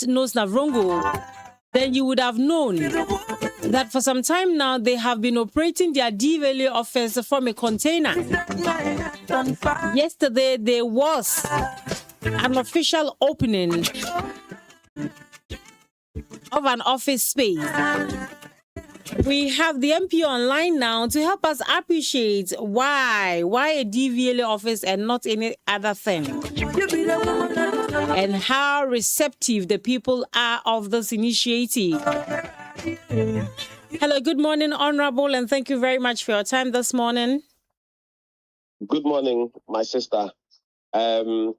that knows Navrongo, then you would have known that for some time now they have been operating their DVLA office from a container. Yesterday there was an official opening of an office space. We have the MP online now to help us appreciate why a DVLA office and not any other thing, and how receptive the people are of this initiative. Hello, good morning, Honorable, and thank you very much for your time this morning. Good morning, my sister. Very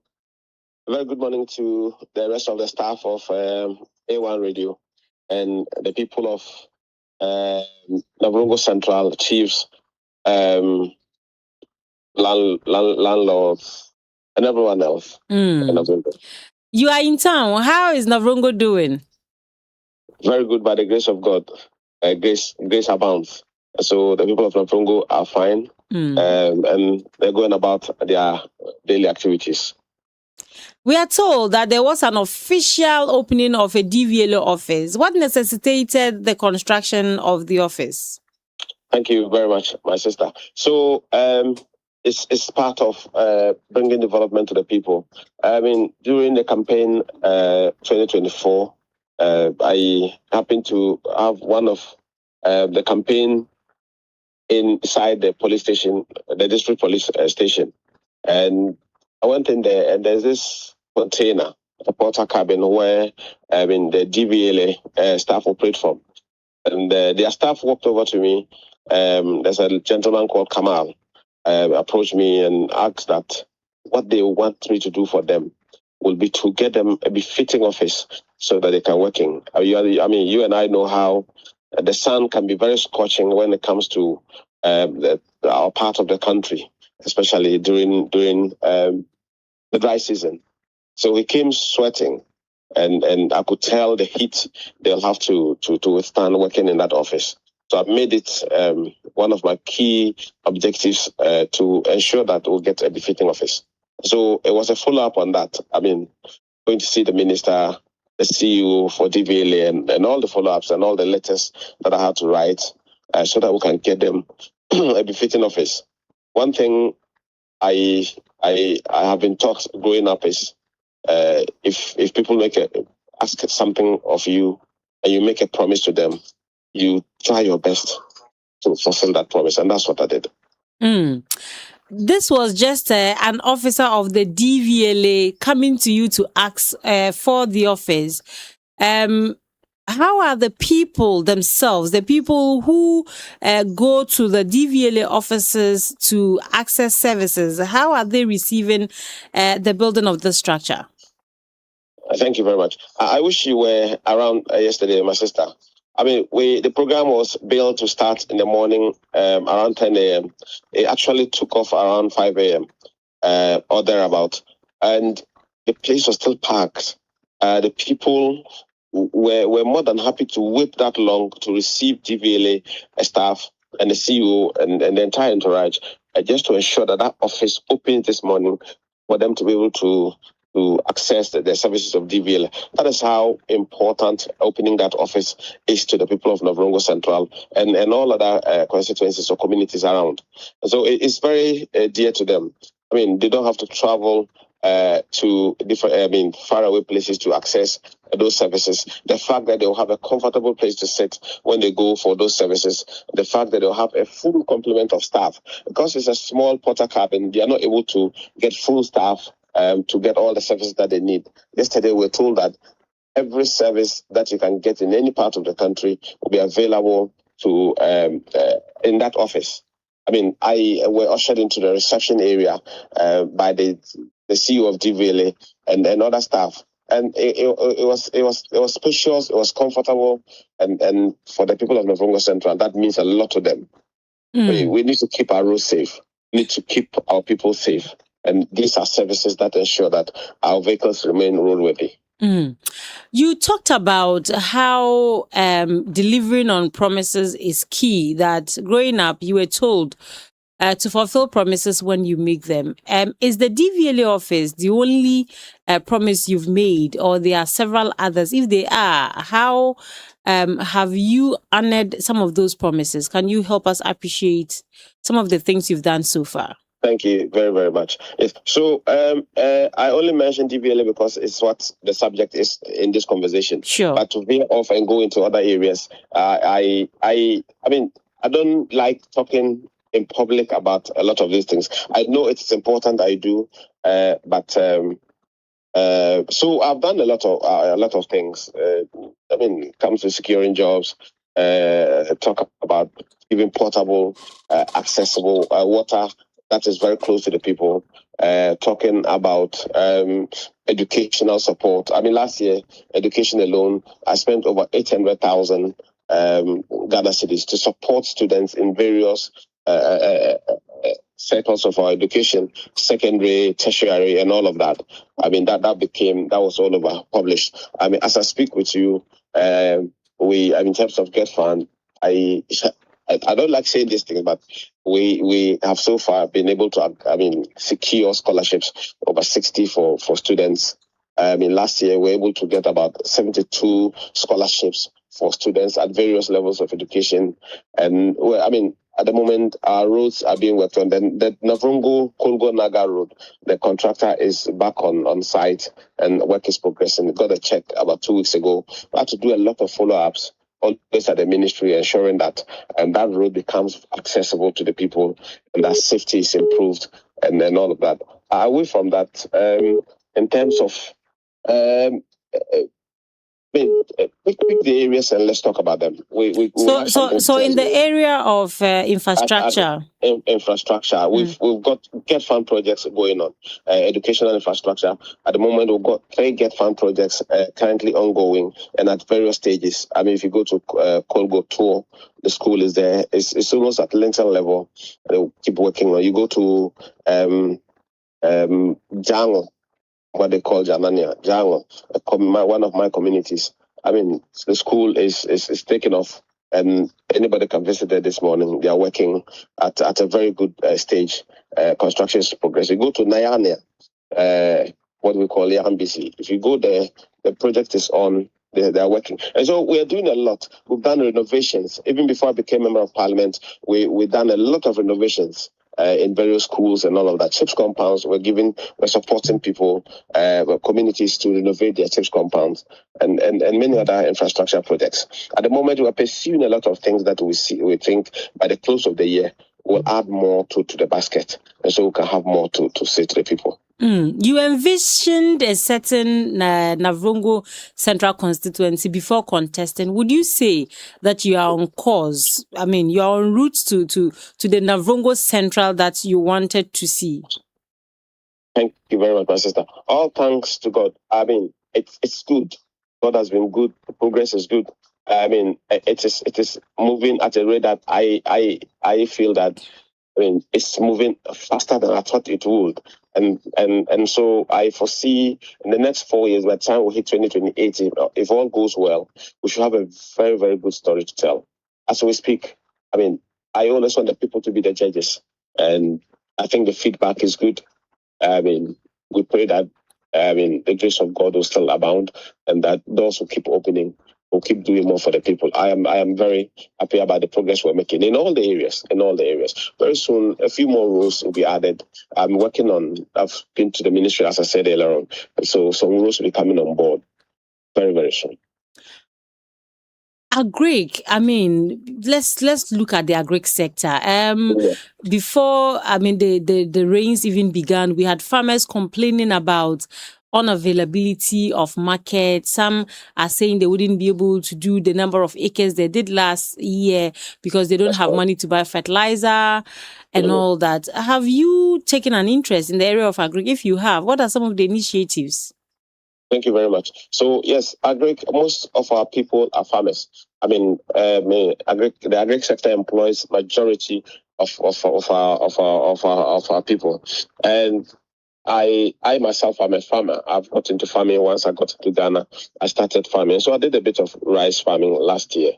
good morning to the rest of the staff of A1 Radio and the people of Navrongo Central, chiefs, landlords, and everyone else. You are in town. How is Navrongo doing? Very good, by the grace of God. Grace abounds. So the people of Navrongo are fine, and they're going about their daily activities. We are told that there was an official opening of a DVLA office. What necessitated the construction of the office? Thank you very much, my sister. So it's part of bringing development to the people. I mean, during the campaign 2024, I happened to have one of the campaign inside the police station, the district police station. And I went in there, and there's this container, a porter cabin, where the DVLA staff operate from. And their staff walked over to me. There's a gentleman called Kamal approached me and asked that what they want me to do for them will be to get them a befitting office so that they can work in. You and I know how the sun can be very scorching when it comes to our part of the country, especially during the dry season. So he came sweating, and I could tell the heat they'll have to withstand working in that office. So I made it one of my key objectives to ensure that we'll get a befitting office. So it was a follow-up on that. I mean, going to see the minister, the CEO for DVLA, and all the follow-ups and all the letters that I had to write so that we can get them a befitting office. One thing I have been taught growing up is if people ask something of you and you make a promise to them, you try your best to fulfill that promise, and that's what I did. This was just an officer of the DVLA coming to you to ask for the office. How are the people themselves, the people who go to the DVLA offices to access services, how are they receiving the building of the structure? Thank you very much. I wish you were around yesterday, my sister. I mean, the program was built to start in the morning around 10 a.m. It actually took off around 5 a.m. Or thereabout. And the place was still packed. The people were more than happy to wait that long to receive DVLA staff and the CEO and the entire entourage just to ensure that office opens this morning for them to be able to access the services of DVLA. That is how important opening that office is to the people of Navrongo Central and all other constituencies or communities around. So it's very dear to them. I mean, they don't have to travel to different, faraway places to access those services. The fact that they'll have a comfortable place to sit when they go for those services, the fact that they'll have a full complement of staff. Because it's a small porter cabin, they are not able to get full staff to get all the services that they need. Yesterday, we were told that every service that you can get in any part of the country will be available to in that office. I mean, I were ushered into the reception area by the CEO of DVLA and other staff, and it was spacious, it was comfortable, and for the people of Navrongo Central, that means a lot to them. We need to keep our roads safe. We need to keep our people safe. And these are services that ensure that our vehicles remain roadworthy. You talked about how delivering on promises is key, that growing up, you were told to fulfill promises when you make them. Is the DVLA office the only promise you've made, or there are several others? If they are, how have you honored some of those promises? Can you help us appreciate some of the things you've done so far? Thank you very, very much. Yes. So I only mentioned DVLA because it's what the subject is in this conversation. Sure. But to veer off and go into other areas, I mean, I don't like talking in public about a lot of these things. I know it's important, I do, but so I've done a lot of things. I mean, it comes to securing jobs, talk about giving portable, accessible water that is very close to the people, talking about educational support. I mean, last year, education alone, I spent over 800,000 Ghana cedis to support students in various sectors of our education, secondary, tertiary, and all of that. I mean, that was all over published. I mean, as I speak with you, in terms of GET-FUND, I don't like saying this thing, but we have so far been able to, secure scholarships, over 60 for students. I mean, last year we were able to get about 72 scholarships for students at various levels of education. And at the moment, our roads are being worked on. Then the Navrongo-Kolgo-Naga road, the contractor is back on site and work is progressing. We got a check about 2 weeks ago. We had to do a lot of follow-ups always at the ministry, ensuring that that road becomes accessible to the people and that safety is improved and all of that. Away from that, in terms of pick the areas and let's talk about them. So in the area of infrastructure, infrastructure, we've got GET-FUND projects going on. Educational infrastructure. At the moment, we've got 3 GET-FUND projects currently ongoing and at various stages. I mean, if you go to Kolgo tour, the school is there. It's almost at lintel level. They'll keep working on. You go to Jango, what they call Janania, Jango, one of my communities. I mean, the school is taking off, and anybody can visit there this morning. They are working at a very good stage. Construction is progressing. You go to Nyania, what we call Yambisi. If you go there, the project is on. They are working. And so we are doing a lot. We've done renovations. Even before I became member of parliament, we've done a lot of renovations in various schools and all of that. CHIPS compounds, we're supporting people, communities to renovate their CHIPS compounds and many other infrastructure projects. At the moment, we're pursuing a lot of things that we think by the close of the year will add more to the basket. And so we can have more to say to the people. You envisioned a certain Navrongo Central constituency before contesting. Would you say that you are on course? I mean, you are en route to the Navrongo Central that you wanted to see? Thank you very much, my sister. All thanks to God. I mean, it's good. God has been good. The progress is good. I mean, it is moving at a rate that I feel that, it's moving faster than I thought it would. And so I foresee in the next 4 years, by the time we hit 2028, if all goes well, we should have a very, very good story to tell. As we speak, I always want the people to be the judges. And I think the feedback is good. We pray that, the grace of God will still abound and that doors will keep opening. We'll keep doing more for the people. I am very happy about the progress we're making in all the areas. Very soon, a few more roles will be added. I've been to the ministry, as I said earlier on. So some roles will be coming on board very, very soon. Agric, let's look at the agric sector. Before, the rains even began, we had farmers complaining about unavailability of market. Some are saying they wouldn't be able to do the number of acres they did last year because they don't have money to buy fertilizer and all that. Have you taken an interest in the area of agric? If you have, what are some of the initiatives? Thank you very much. So yes, agric, most of our people are farmers. The agric sector employs majority of our people. And I myself am a farmer. I've got into farming once I got to Ghana. I started farming. So I did a bit of rice farming last year.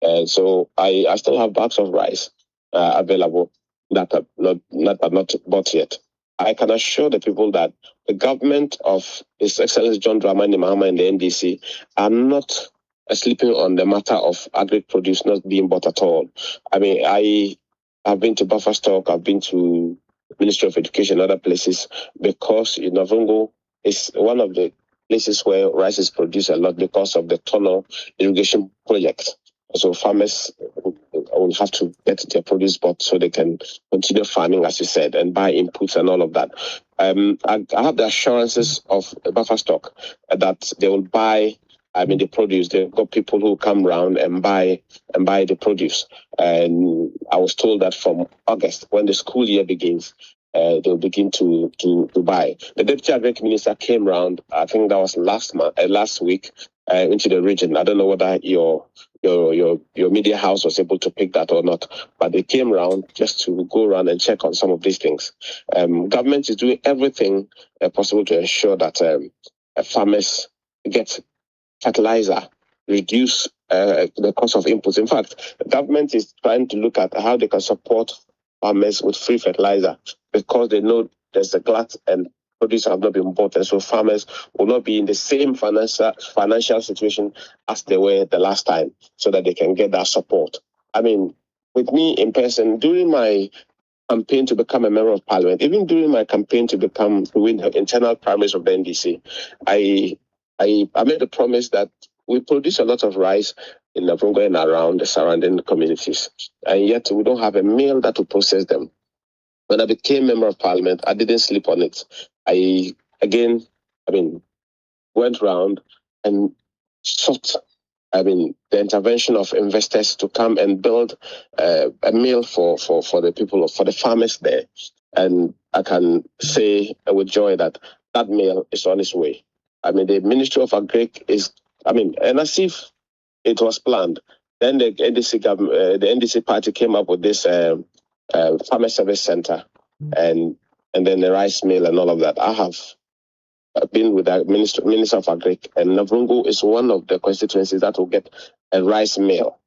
And so I still have bags of rice available. that are not bought yet. I can assure the people that the government of His Excellency John Dramani Mahama and the NDC are not sleeping on the matter of agri-produce not being bought at all. I mean, I've been to Bufferstock, I've been to Ministry of Education and other places, because Navrongo is one of the places where rice is produced a lot because of the tunnel irrigation project. So farmers will have to get their produce bought so they can continue farming, as you said, and buy inputs and all of that. I have the assurances of Bufferstock that they will buy the produce. They've got people who come around and buy the produce. And I was told that from August, when the school year begins, they'll begin to buy. The Deputy Agriculture Minister came around, I think that was last week, into the region. I don't know whether your media house was able to pick that or not, but they came around just to go around and check on some of these things. Government is doing everything possible to ensure that farmers get fertilizer, reduce the cost of inputs. In fact, the government is trying to look at how they can support farmers with free fertilizer, because they know there's a glut and produce have not been bought, and so farmers will not be in the same financial situation as they were the last time, so that they can get that support. I mean, with me in person, during my campaign to become a member of parliament, even during my campaign to win the internal primaries of the NDC, I made the promise that we produce a lot of rice in Navrongo and around the surrounding communities, and yet we don't have a mill that will process them. When I became member of parliament, I didn't sleep on it. I went around and sought the intervention of investors to come and build a mill for the people, for the farmers there. And I can say with joy that mill is on its way. The Ministry of Agri is, and as if it was planned. Then the NDC party came up with this Farmer Service Center and then the rice mill and all of that. I have been with the Minister of Agri, and Navrongo is one of the constituencies that will get a rice mill,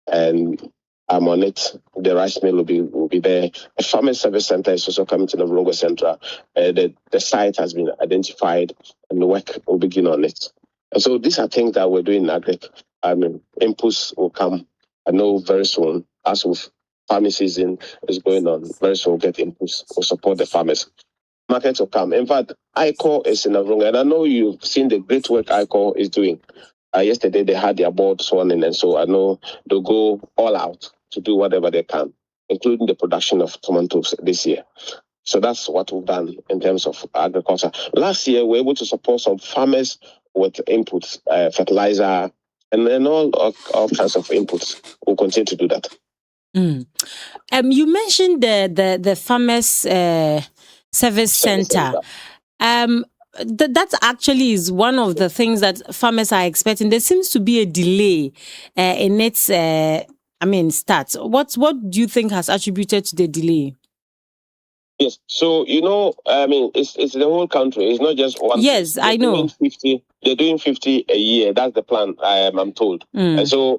and I'm on it. The rice mill will be there. A Farmer Service Center is also coming to Navrongo Central. The site has been identified, and the work will begin on it. And so these are things that we're doing in Agri. Inputs will come, I know, very soon. As with farming season is going on, very soon we'll get inputs. We'll support the farmers. Markets will come. In fact, ICOR is in Navrongo, and I know you've seen the great work ICOR is doing. Yesterday they had their board sworn in, and so I know they'll go all out to do whatever they can, including the production of tomatoes this year. So that's what we've done in terms of agriculture. Last year, we were able to support some farmers with inputs, fertilizer, and then all kinds of inputs. We'll continue to do that. You mentioned the Farmers Service Center. That actually is one of the things that farmers are expecting. There seems to be a delay in its start. What do you think has attributed to the delay? Yes, so it's the whole country. It's not just one. Yes, I know. They're doing 50 a year. That's the plan. I'm told. And so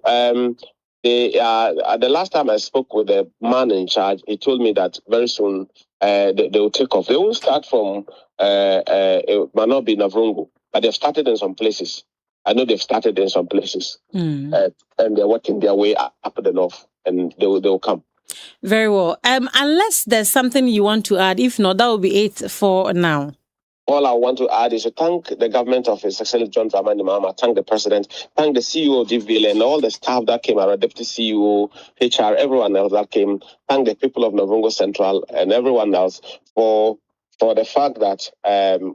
the last time I spoke with the man in charge, he told me that very soon they will take off. They won't start from it might not be Navrongo, but they've started in some places. I know they've started in some places, and they're working their way up the north, and they will come. Very well. Unless there's something you want to add, if not, that will be it for now. All I want to add is to thank the government of His Excellency John Dramani Mahama, thank the president, thank the CEO of DVL and all the staff that came, our deputy CEO, HR, everyone else that came, thank the people of Navrongo Central and everyone else for the fact that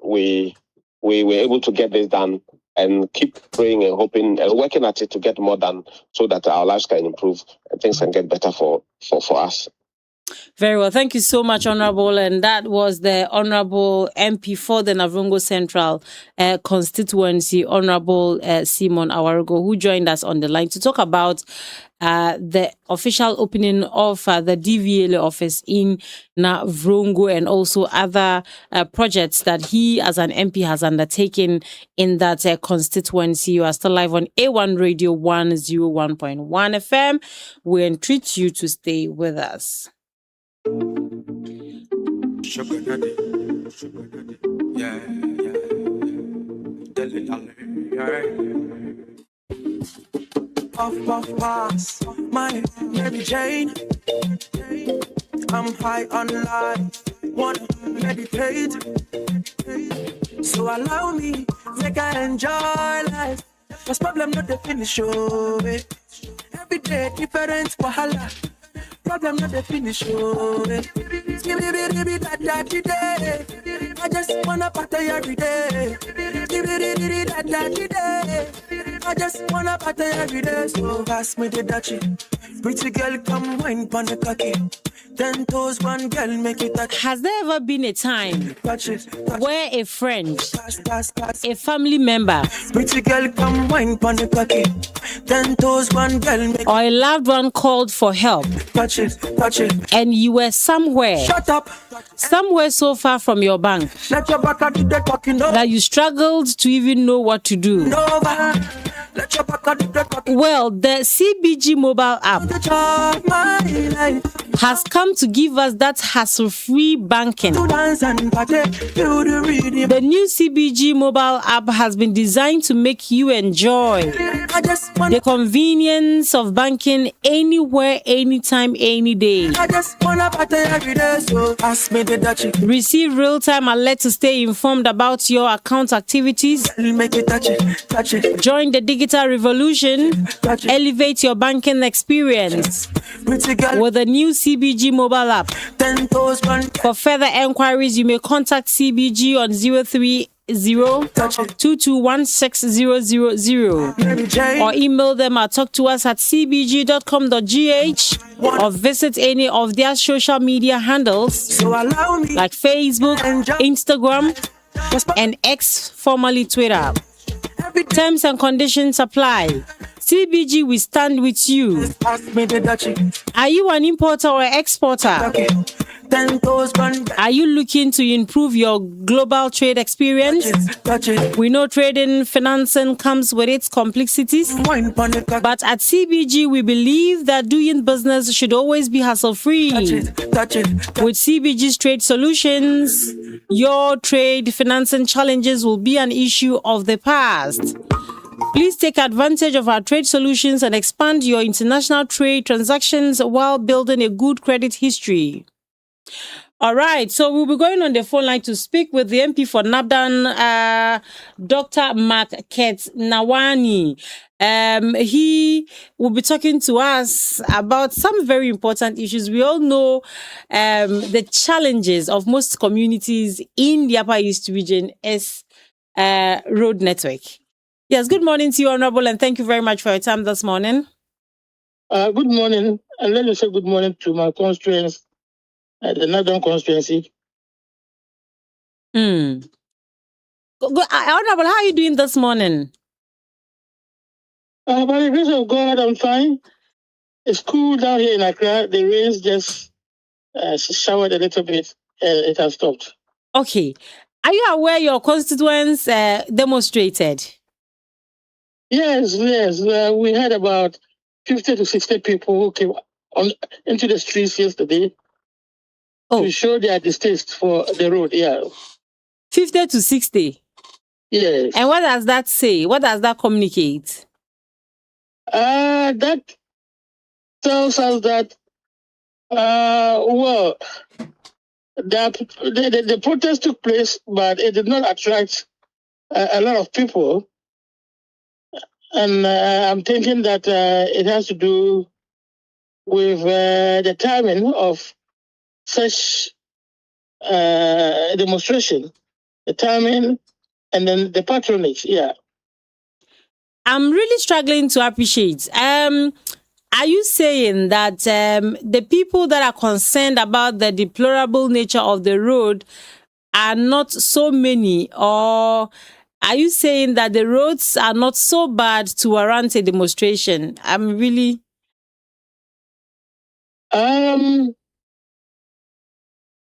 we were able to get this done, and keep praying and hoping and working at it to get more done so that our lives can improve and things can get better for us. Very well. Thank you so much, Honorable. And that was the Honorable MP for the Navrongo Central constituency, Honorable Simon Awarugo, who joined us on the line to talk about the official opening of the DVLA office in Navrongo and also other projects that he as an MP has undertaken in that constituency. You are still live on A1 Radio 101.1 FM. We entreat you to stay with us. Sugar daddy, yeah, yeah, Deli Dali, alright. Puff, pass, my Mary Jane. I'm high on life, wanna meditate. So allow me, make I enjoy life. Cause problem not the finish, oh, eh. Every day different wahala. Problem not the finish, oh, eh. I just wanna party every day. I just wanna party every day. So pass me the Dutchie. Pretty girl, come wine pon the cocky. 10 toes, one girl, make it touch. Has there ever been a time Touch it, where a friend, pass. a family member, Pretty girl, come wine pon the cocky. 10 toes, one girl, make or a loved one called for help, touch it. and you were somewhere Shut up. so far from your bank Let your back do the talking that you struggled to even know what to do? over. Let your back do the talking Well, the CBG mobile app of my life. has come to give us that hassle-free banking. To dance and party, do the reading. The new CBG mobile app has been designed to make you enjoy I just wanna the convenience of banking anywhere, anytime, any day. party every day. So pass me the Dutchie. Receive real-time alert to stay informed about your account activities. Make it touch it. Join the digital revolution. Touch it. Elevate your banking experience Pretty girl, with the new CBG mobile app. 10 toes, one For further enquiries, you may contact CBG on 030 touch it. 2216 Mary Jane. or email them at talktous@cbg.com.gh or visit any of their social media handles So allow me. like Facebook, Instagram, and X, formerly Twitter. Every day. Terms and conditions apply. CBG will stand with you. Pass me the Dutchie. Are you an importer or exporter? Okay. 10 toes, one Are you looking to improve your global trade experience? touch it. We know trading, financing comes with its complexities. Wine pon the cocky. But at CBG, we believe that doing business should always be hassle-free. Touch it. With CBG's trade solutions, your trade financing challenges will be an issue of the past. Please take advantage of our trade solutions and expand your international trade transactions while building a good credit history. All right, so we'll be going on the phone line to speak with the MP for Nabdan, Dr. Mark Nawani. He will be talking to us about some very important issues. We all know the challenges of most communities in the Upper East region is road network. Yes, good morning to you, Honorable, and thank you very much for your time this morning. Good morning, and let me say good morning to my constituents, the Northern constituency. Honorable, how are you doing this morning? By the grace of God, I'm fine. It's cool down here in Accra. The rains just showered a little bit. It has stopped. Okay. Are you aware your constituents demonstrated? Yes. We had about 50 to 60 people who came into the streets yesterday to show their distaste for the road. Yeah. 50 to 60? Yes. And what does that say? What does that communicate? That tells us that, the protest took place, but it did not attract a lot of people. And I'm thinking that it has to do with the timing of such demonstration, the timing, and then the patronage. Yeah. I'm really struggling to appreciate. Are you saying that the people that are concerned about the deplorable nature of the road are not so many, or are you saying that the roads are not so bad to warrant a demonstration? I'm really...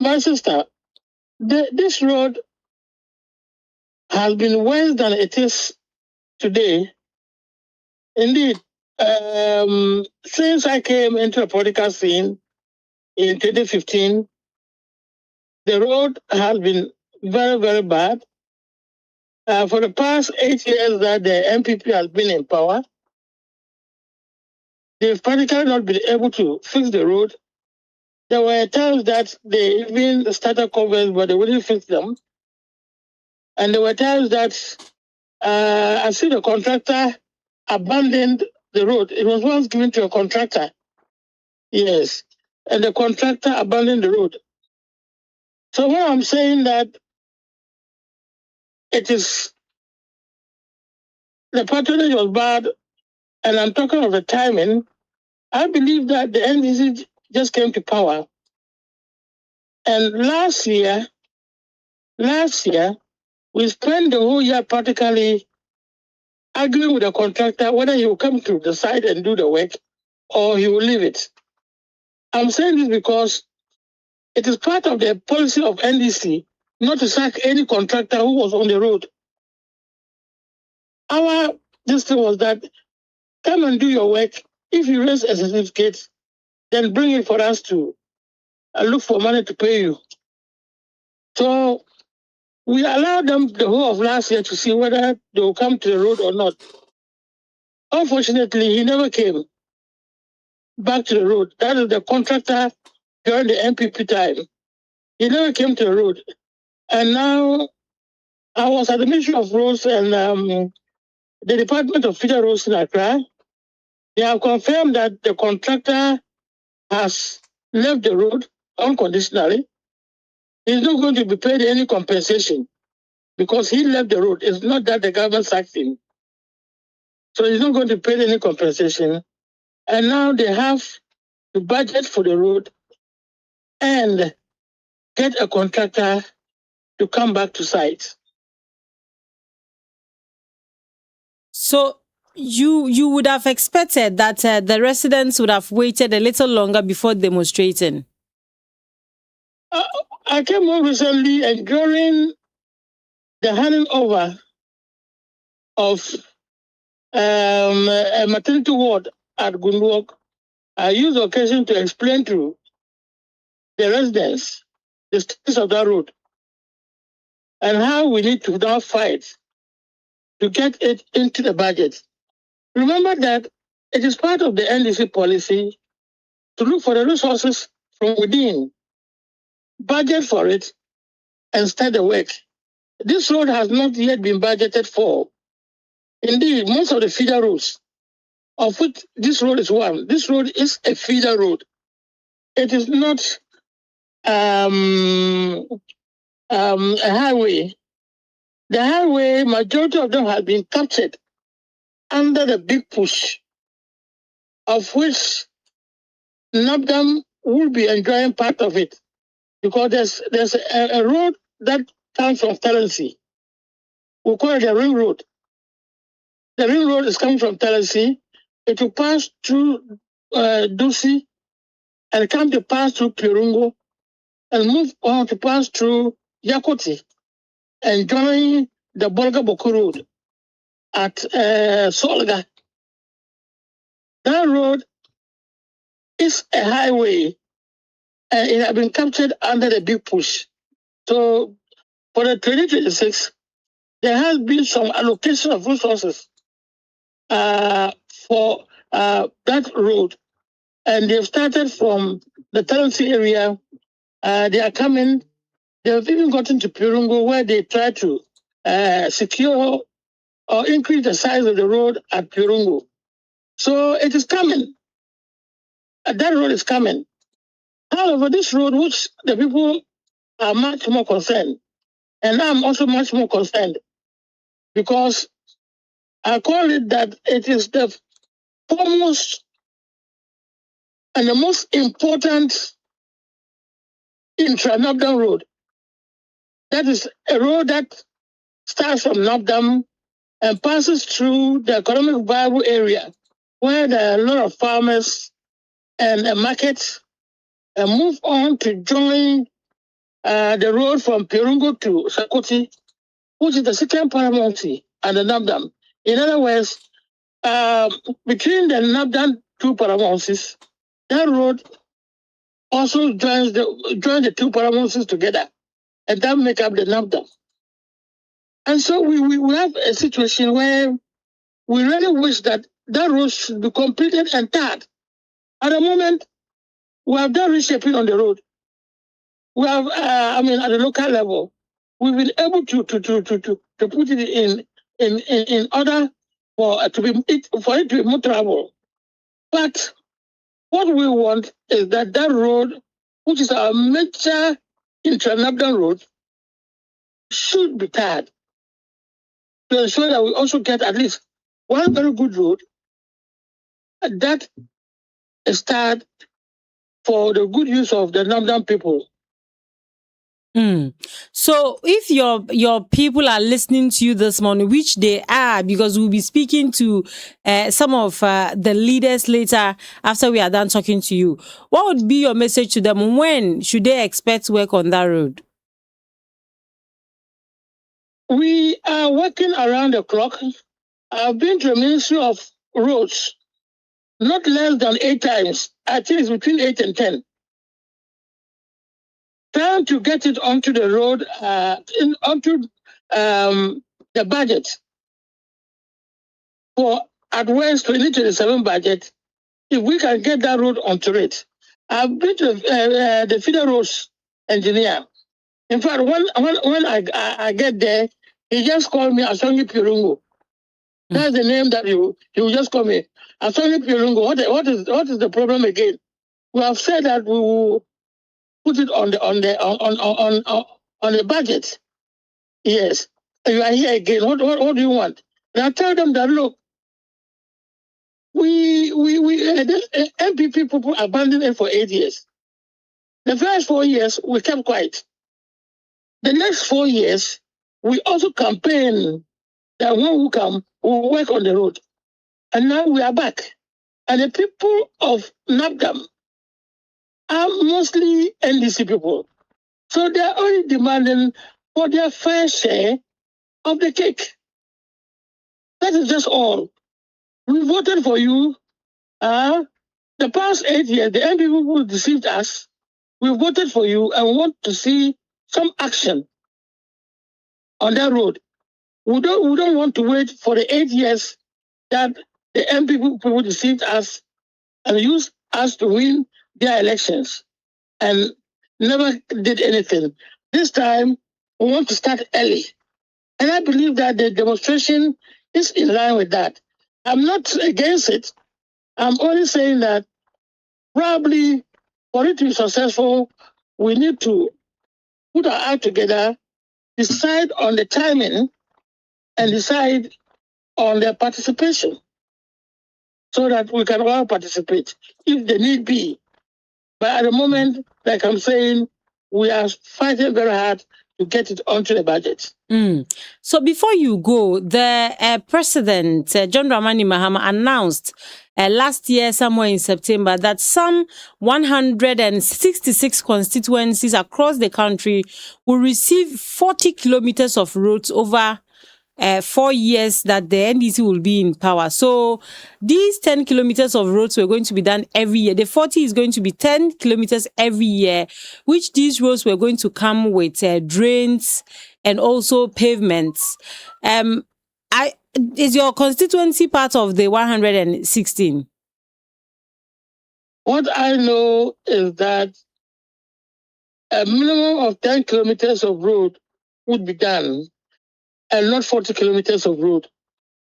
My sister, this road has been worse than it is today. Indeed, since I came into the political scene in 2015, the road has been very, very bad. For the past 8 years that the MPP has been in power, they've practically not been able to fix the road. There were times that they even started covers, but they wouldn't fix them. And there were times that I see the contractor abandoned the road. It was once given to a contractor. Yes. And the contractor abandoned the road. So when I'm saying that it is the patronage was bad, and I'm talking of the timing, I believe that the NDC just came to power. And last year, we spent the whole year practically arguing with the contractor whether he will come to the site and do the work or he will leave it. I'm saying this because it is part of the policy of NDC not to sack any contractor who was on the road. Our thing was that come and do your work. If you raise a certificate, then bring it for us to look for money to pay you. So we allowed them the whole of last year to see whether they will come to the road or not. Unfortunately, he never came back to the road. That is the contractor during the MPP time. He never came to the road. And now I was at the Ministry of Roads and the Department of Federal Roads in Accra. They have confirmed that the contractor has left the road unconditionally. He's not going to be paid any compensation because he left the road. It's not that the government sacked him. So he's not going to pay any compensation. And now they have to budget for the road and get a contractor to come back to site. So you would have expected that the residents would have waited a little longer before demonstrating. I came home recently, and during the handing over of a maternity ward at Gundwok, I used the occasion to explain to the residents the status of that road and how we need to now fight to get it into the budget. Remember that it is part of the NDC policy to look for the resources from within, budget for it, and start the work. This road has not yet been budgeted for. Indeed, most of the feeder roads, of which this road is one, this road is a feeder road. It is not a highway. The highway, majority of them have been captured under the big push, of which NAPDAM will be enjoying part of it, because there's a road that comes from Talensi. We call it the ring road. The ring road is coming from Talensi. It will pass through Dusi and come to pass through Pirungo and move on to pass through Yakoti and join the Bolga Boku Road at Solga. That road is a highway and it has been captured under the big push. So for the 2026, there has been some allocation of resources for that road. And they've started from the Talensi area. They are coming. They've even gotten to Pirungo, where they try to secure or increase the size of the road at Pirungo. So it is coming. That road is coming. However, this road, which the people are much more concerned, and I'm also much more concerned, because I call it that it is the foremost and the most important intra-Nabdam road. That is a road that starts from Nabdam and passes through the economic viable area where there are a lot of farmers and a market, and move on to join the road from Pirungo to Sakoti, which is the second paramountcy and the Nabdam. In other words, between the Nabdam two paramouncies, that road also join the two paramours together, and that make up the NAFDA. And so we have a situation where we really wish that road should be completed and tarred. At the moment, we have done reshaping on the road. We have, at the local level, we've been able to put it in order for it to be more travel. But what we want is that road, which is our major intra-NAFDA road, should be tarred to ensure that we also get at least one very good road that is tarred for the good use of the NAFDA people. So if your people are listening to you this morning, which they are, because we'll be speaking to some of the leaders later after we are done talking to you, what would be your message to them? When should they expect work on that road? We are working around the clock. I've been to the Ministry of Roads not less than 8 times. I think it's between 8 and 10. Trying to get it onto the road, onto the budget for at West 2027 budget. If we can get that road onto it, I've been to the Feeder Roads engineer. In fact, when I get there, he just called me Asongi Pirungo. That's the name that he will just call me. Asongi Pirungo. What is the problem again? We have said that we will put it on the budget. Yes. You are here again. What do you want? And I tell them that look, the MPP people abandoned it for 8 years. The first 4 years we kept quiet. The next 4 years we also campaign that when we come, we'll work on the road. And now we are back. And the people of NAFDA are mostly NDC people. So they are only demanding for their fair share of the cake. That is just all. We voted for you. The past 8 years, the MP people deceived us. We voted for you and want to see some action on that road. We don't want to wait for the 8 years that the MP people deceived us and used us to win their elections and never did anything. This time, we want to start early. And I believe that the demonstration is in line with that. I'm not against it. I'm only saying that probably for it to be successful, we need to put our act together, decide on the timing, and decide on their participation so that we can all participate if the need be. But at the moment, like I'm saying, we are fighting very hard to get it onto the budget. So before you go, the President, John Dramani Mahama, announced last year, somewhere in September, that some 166 constituencies across the country will receive 40 kilometers of roads over 4 years that the NDC will be in power. So these 10 kilometers of roads were going to be done every year. The 40 is going to be 10 kilometers every year, which these roads were going to come with drains and also pavements. Is your constituency part of the 116? What I know is that a minimum of 10 kilometers of road would be done and not 40 kilometers of road.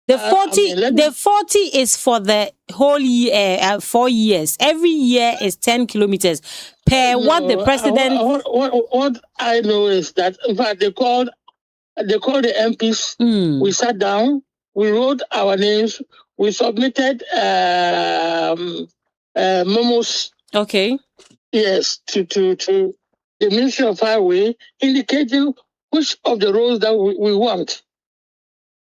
The 40 is for the whole year, 4 years. Every year is 10 kilometers per what the president. What I know is that, in fact, they called the MPs. We sat down, we wrote our names, we submitted memos. Okay. Yes, to the Ministry of Highway, indicating which of the roads that we want.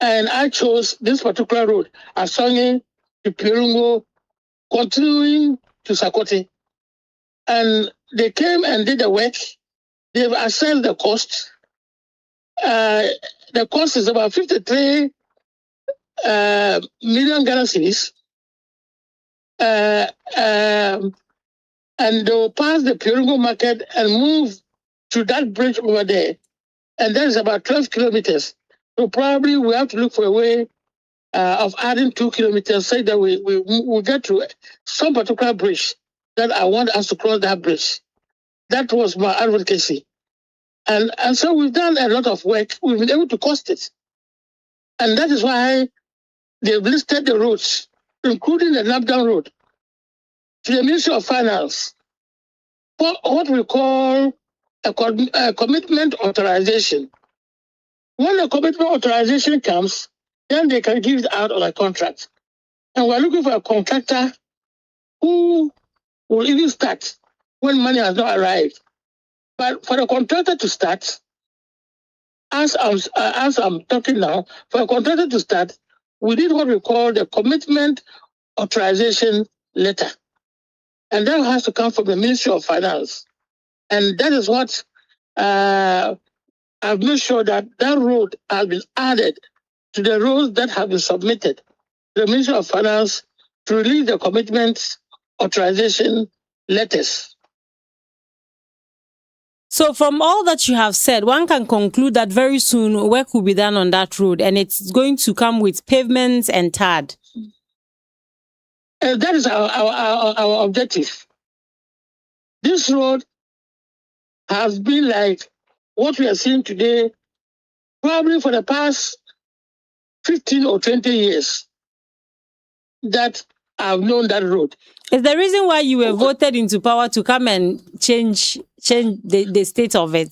And I chose this particular road, Asongi to Pirungo, continuing to Sakoti. And they came and did the work. They've assessed the cost. The cost is about 53 million Ghana cedis. and they will pass the Piringo market and move to that bridge over there. And that is about 12 kilometers. So probably we have to look for a way of adding 2 kilometers so that we get to some particular bridge that I want us to cross that bridge. That was my advocacy. And so we've done a lot of work. We've been able to cost it. And that is why they've listed the roads, including the Napdown Road, to the Ministry of Finance for what we call a commitment authorization. When the commitment authorization comes, then they can give it out on a contract. And we're looking for a contractor who will even start when money has not arrived. But for the contractor to start, as I'm talking now, for a contractor to start, we did what we call the commitment authorization letter. And that has to come from the Ministry of Finance. And that is what I've made sure that road has been added to the roads that have been submitted to the Ministry of Finance to release the commitment authorization letters. So from all that you have said, one can conclude that very soon work will be done on that road and it's going to come with pavements and tarred. That is our objective. This road has been like what we are seeing today, probably for the past 15 or 20 years that I've known that road. Is the reason why you were voted into power to come and change the state of it?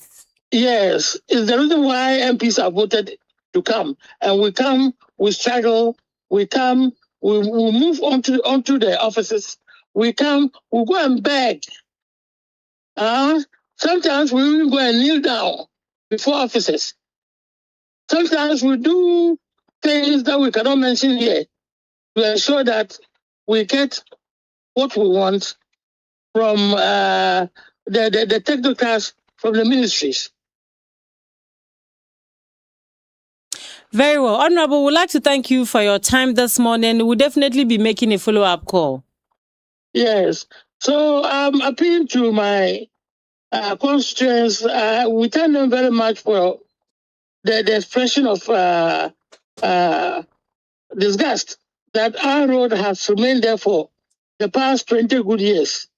Yes, it's the reason why MPs are voted to come. And we come, we struggle, we come, we move onto the offices, we come, we go and beg. Sometimes we even go and kneel down before officers. Sometimes we do things that we cannot mention here to ensure that we get what we want from the technocrats from the ministries. Very well. Honorable, we'd like to thank you for your time this morning. We'll definitely be making a follow-up call. Yes. So I'm appealing to my constituents. We thank them very much for the expression of disgust that our road has remained there for the past 20 good years.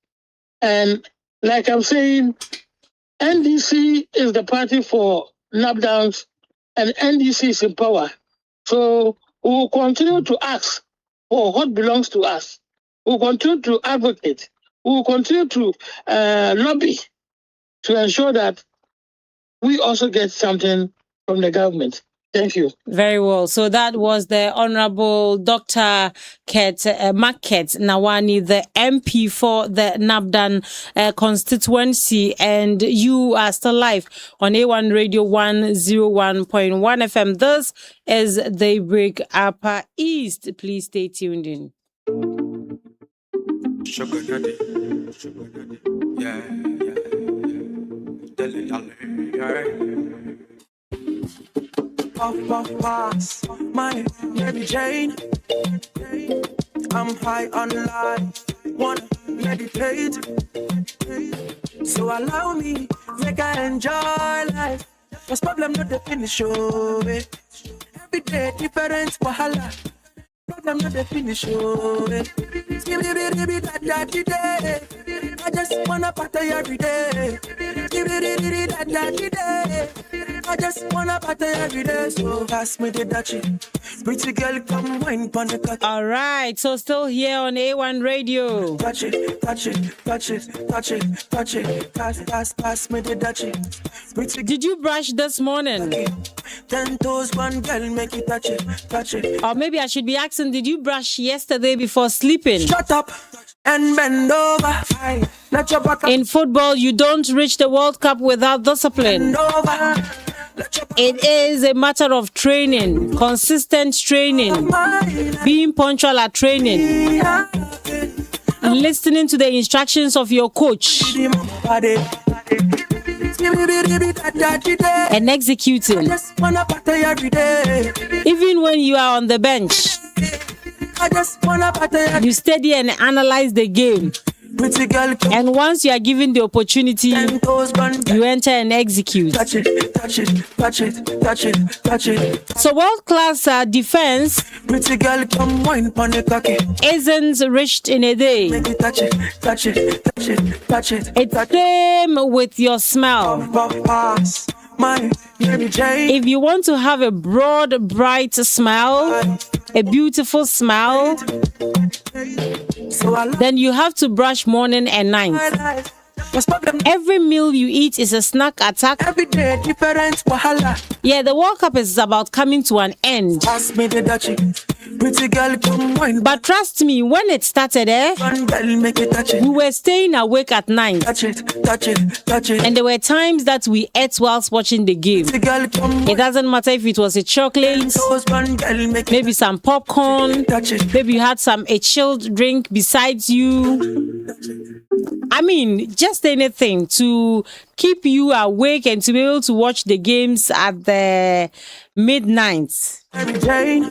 And like I'm saying, NDC is the party for knockdowns, and NDC is in power. So we will continue to ask for what belongs to us. We will continue to advocate. We will continue to lobby to ensure that we also get something from the government. Thank you. Very well. So that was the Honorable Dr. Market Nawani, the MP for the Napdan constituency. And you are still live on A1 Radio 101.1 FM. This is Daybreak Upper East. Please stay tuned in. Sugar daddy. Yeah. Pass, my Mary Jane. I'm high on life, wanna meditate. So allow me, make I enjoy life. Cause problem not the finish, oh, eh. Every day different wahala. Problem not the finish, oh, eh. I just wanna party every day. I just wanna party every day. So pass me the dutchie. Pretty girl, come wine pon the cut. All right, so still here on A1 Radio. Touch it. Pass me the dutchie. Pretty Did you brush this morning? 10 toes, one girl, make it touch it. Or maybe I should be asking, did you brush yesterday before sleeping? Shut up and bend over. Let your back up. In football, you don't reach the World Cup without discipline. Bend over. It is a matter of training, consistent training, being punctual at training, and listening to the instructions of your coach, and executing. Even when you are on the bench, you study and analyze the game. Pretty girl, come And once you are given the opportunity, 10 toes, one girl. you enter and execute. Touch it, touch it, touch it, touch it, touch it. So world-class defense Pretty girl, come wine pon the cocky. isn't reached in a day. Make it touch it, touch it, touch it, touch it. It's same with your smell. Pass my Mary Jane. If you want to have a broad, bright smile, a beautiful smile, So I love then you have to brush morning and my night. life. What's problem? Every meal you eat is a snack attack. Every day different wahala. Yeah, the World Cup is about coming to an end. Pass me the dutchie. Pretty girl, come wine. But trust me, when it started, One girl, make it touch we it. were staying awake at night. Touch it, touch it, touch it. And there were times that we ate whilst watching the game. Pretty girl, come It wine. doesn't matter if it was a chocolate, Toes, one girl, make it maybe some popcorn, touch it. maybe you had a chilled drink besides you. I mean, just anything to keep you awake and to be able to watch the games at the midnight. Mary Jane,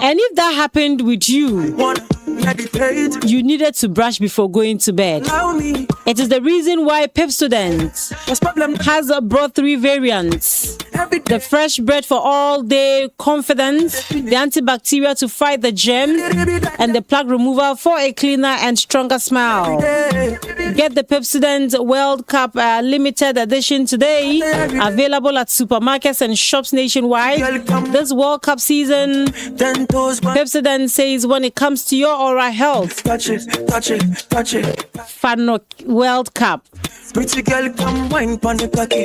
And if that happened with you, wanna meditate. you needed to brush before going to bed. Allow me. It is the reason why Pepsodent What's problem? has brought 3 variants. Every day. The fresh bread for all day confidence, the antibacterial to fight the germ, and the plaque removal for a cleaner and stronger smile. Get the Pepsodent World Cup limited edition today, available at supermarkets and shops nationwide. This World Cup season, 10 toes, one. Pepsodent says when it comes to your oral health, Touch it, touch it, touch it. Fano World Cup. Pretty girl, come wine pon the cocky.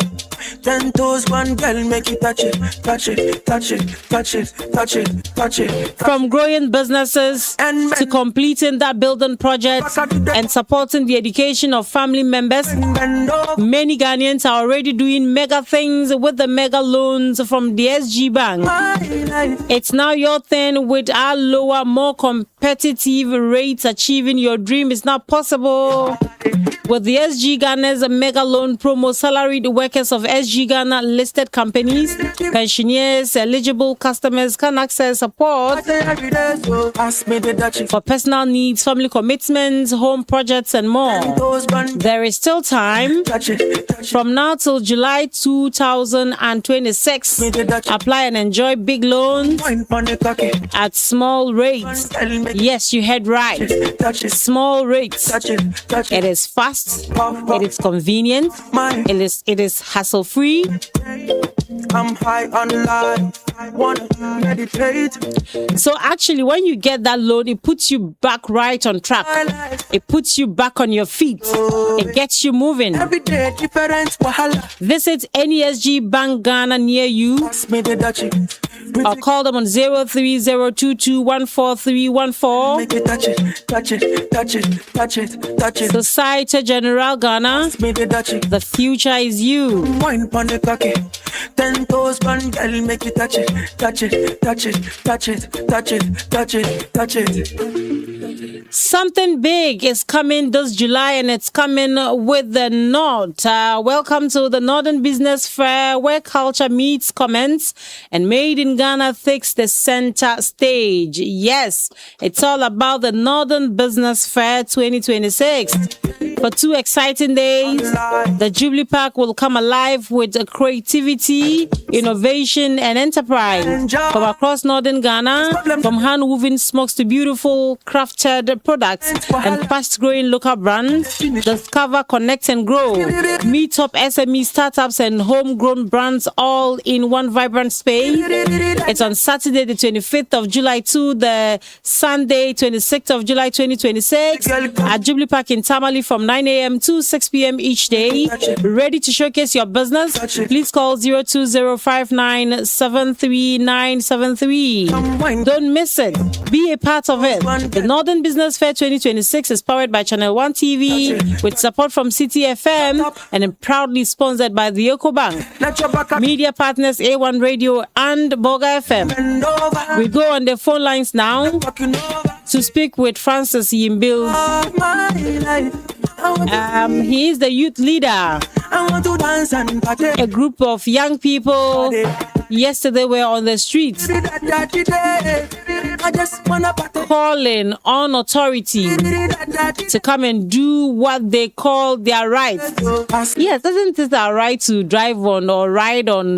10 toes, one girl, make it touch it, touch it, touch it, touch it, touch it, touch it. From growing businesses And to completing that building project and supporting the education of family members, bend over. many Ghanaians are already doing mega things with the mega loans from the SG Bank. My life. It's now your turn with our lower, more competitive rates. Achieving your dream is not possible. With the SG Ghana's mega loan promo, salaried workers of SG Ghana listed companies, pensioners, eligible customers can access support Say every day, so pass me the dutchie. for personal needs, family commitments, home projects, and more. Toes, one. There is still time. Touch it, touch it. From now till July 2026, Me the dutchie. apply and enjoy big loans Wine pon the cocky. at small rates. Girl, make it Yes, you heard right. touch it, Small rates. touch it, touch It it. is fast. Pop, pop. It is convenient. My, It is hassle free. I'm high on life. Wanna meditate. So actually, when you get that loan, it puts you back right on track. My life. It puts you back on your feet. It gets you moving. Every day different wahala. Visit any SG Bank Ghana near you Pass me the dutchie. or call them on 03022143314. Make it touch it, touch it, touch it, touch it, touch it. Societe Generale Ghana, Pass me the dutchie. the future is you. Wine pon the cocky. 10 toes, one girl, make it touch it, touch it, touch it, touch it, touch it, touch it, touch it. Something big is coming this July, and it's coming with the North. Welcome to the Northern Business Fair, where culture meets comments and Made in Ghana takes the center stage. Yes, it's all about the Northern Business Fair 2026. For 2 exciting days, the Jubilee Park will come alive with creativity, innovation, and enterprise from across Northern Ghana, from hand-woven smokes to beautiful crafted products and fast-growing local brands. Discover, connect, and grow. Meet top SME startups and homegrown brands all in one vibrant space. It's on Saturday, the 25th of July to the Sunday, 26th of July, 2026 at Jubilee Park in Tamale from 9 a.m. to 6 p.m. each day. Ready to showcase your business? Please call 020597393. Don't miss it. Be a part of it. The Northern Business Fair 2026 is powered by Channel 1 TV with support from City FM and proudly sponsored by the Eco Bank. Let your back up. Media partners A1 Radio and Boga FM. Bend over. We go on the phone lines now Walking over. to speak with Francis Yimbil. My life. I want to, He is the youth leader, I want to dance and party. a group of young people. Yesterday were on the streets I just wanna party. calling on authorities to come and do what they call their rights. Yes, isn't it our right to drive on or ride on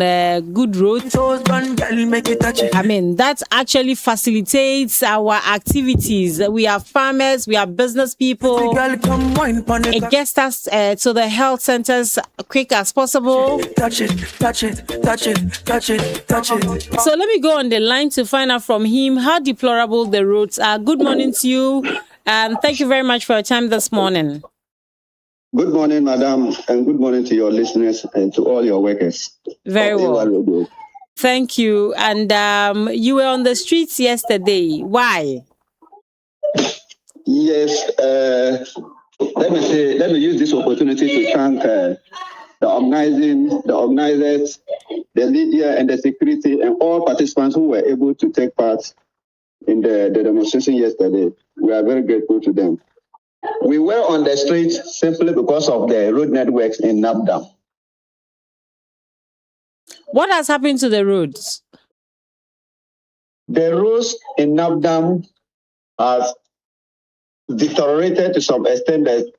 good roads? I mean, that actually facilitates our activities. We are farmers, we are business people. It gets us to the health centers quick as possible. Touch it, touch it, touch it, touch it, touch it. So let me go on the line to find out from him how deplorable the roads are. Good morning to you, and thank you very much for your time this morning. Good morning, madam, and good morning to your listeners and to all your workers. Very well. Thank you. And you were on the streets yesterday. Why? Yes. Let me use this opportunity to thank the organizers, the media, and the security, and all participants who were able to take part in the demonstration yesterday. We are very grateful to them. We were on the streets simply because of the road networks in Nabdam. What has happened to the roads? The roads in Nabdam has deteriorated to some extent that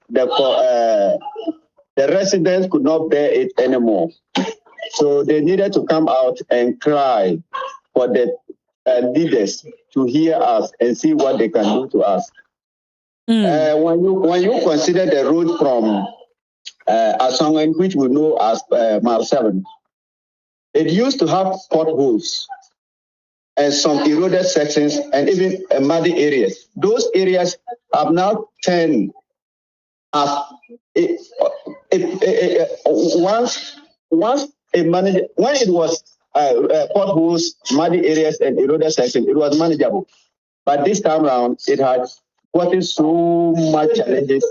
the residents could not bear it anymore. So they needed to come out and cry for the leaders to hear us and see what they can do to us. When you consider the road from Asongan, which we know as Mile 7, it used to have potholes and some eroded sections and even muddy areas. Those areas have now turned as once when it was potholes, muddy areas, and eroded sections, it was manageable. But this time around, it has gotten so much challenges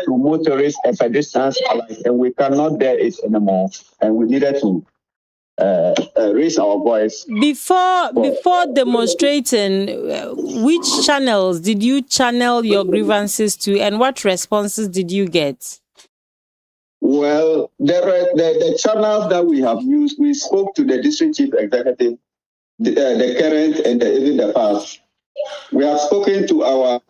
to motorists and pedestrians alike, and we cannot bear it anymore. And we needed to raise our voice. Before demonstrating, which channels did you channel your grievances to, and what responses did you get? Well, the channels that we have used, we spoke to the district chief executive, the current and even the past. We have spoken to our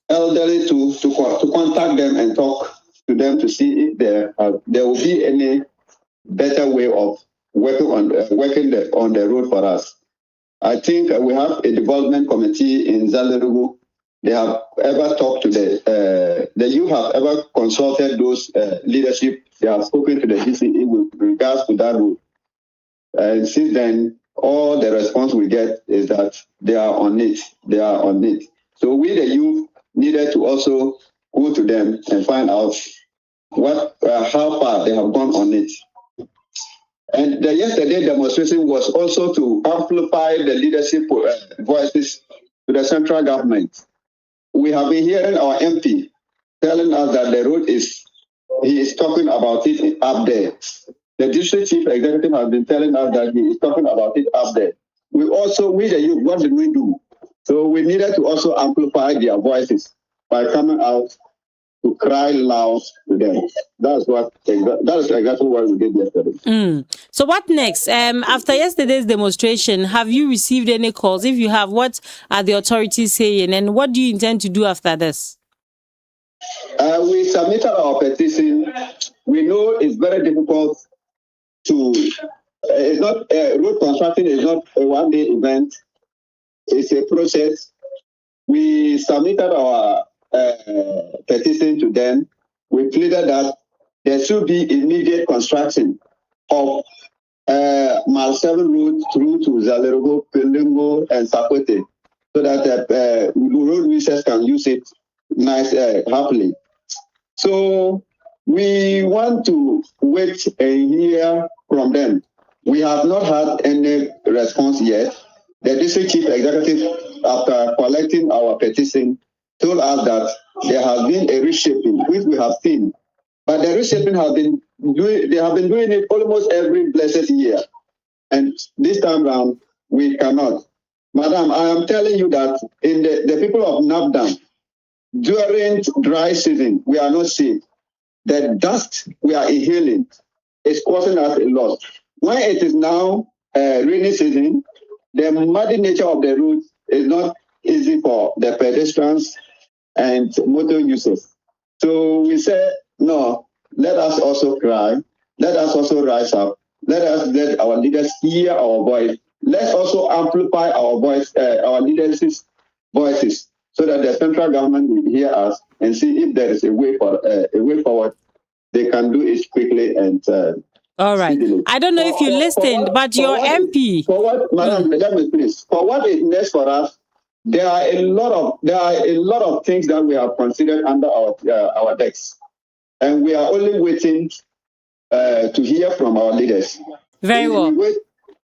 elderly to contact them and talk to them to see if there will be any better way of working on the road for us. I think we have a development committee in Zalerugu. They have ever talked to the youth have ever consulted those leadership. They have spoken to the DCE with regards to that road. And since then, all the response we get is that they are on it. They are on it. So we, the youth, needed to also go to them and find out how far they have gone on it. And the yesterday demonstration was also to amplify the leadership voices to the central government. We have been hearing our MP telling us that the road he is talking about it up there. The district chief executive has been telling us that he is talking about it up there. We the youth, what did we do? So we needed to also amplify their voices by coming out to cry loud to them. That's exactly what we did yesterday. So what next? After yesterday's demonstration, have you received any calls? If you have, what are the authorities saying, and what do you intend to do after this? We submitted our petition. We know it's very difficult it's not road construction is not a one-day event. It's a process. We submitted our petition to them. We pleaded that there should be immediate construction of Mile 7 road through to Zalerugu, Pilingo, and Sakwete, so that road users can use it happily. So we want to wait and hear from them. We have not had any response yet. The district chief executive, after collecting our petition, told us that there has been a reshaping, which we have seen. But the reshaping they have been doing it almost every blessed year. And this time round, we cannot. Madam, I am telling you that in the people of Nabdam, during dry season, we are not safe. The dust we are inhaling is causing us a lot. When it is now rainy season, the muddy nature of the roads is not easy for the pedestrians and motor users. So we said, no, let us also cry. Let us also rise up. Let our leaders hear our voice. Let's also amplify our voice, our leaders' voices, so that the central government will hear us and see if there is a way forward. They can do it quickly and all right. speedily. I don't know if you listened, but your MP. Madam, let me please. For what is next for us, there are a lot of things that we have considered under our decks, and we are only waiting to hear from our leaders. Very well.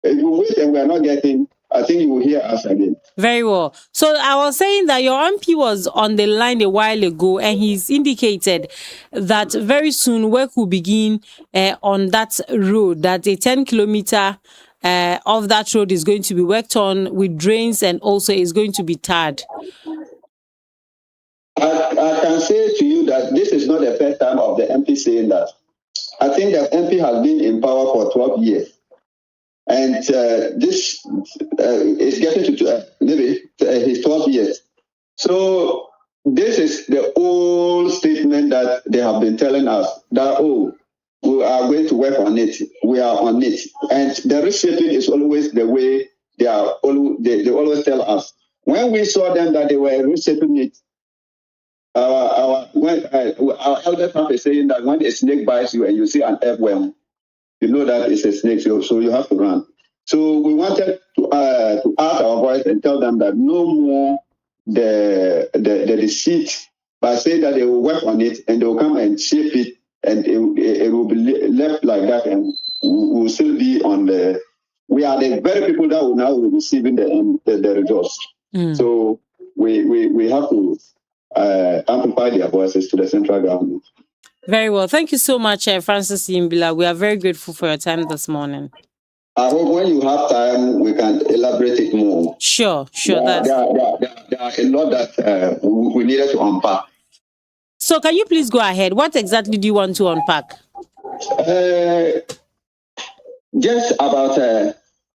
If we wait and we are not getting, I think you will hear us again. Very well. So I was saying that your MP was on the line a while ago, and he's indicated that very soon work will begin on that road, that a 10-kilometer of that road is going to be worked on with drains and also is going to be tarred. I can say to you that this is not the first time of the MP saying that. I think the MP has been in power for 12 years. And this is getting to maybe his 12 years. So this is the old statement that they have been telling us that, oh, we are going to work on it. We are on it. And the reshaping is always the way they always tell us. When we saw them that they were reshaping it, our elders have a saying that when a snake bites you and you see an earthworm, you know that it's a snake, so you have to run. So we wanted to add our voice and tell them that no more the deceit, by saying that they will work on it and they will come and shape it, and it will be left like that, and we will still be on the. We are the very people that will now be receiving the results. So we have to amplify their voices to the central government. Very well. Thank you so much, Francis Yimbila. We are very grateful for your time this morning. I hope when you have time, we can elaborate it more. Sure. There are a lot that we needed to unpack. So can you please go ahead? What exactly do you want to unpack? Just about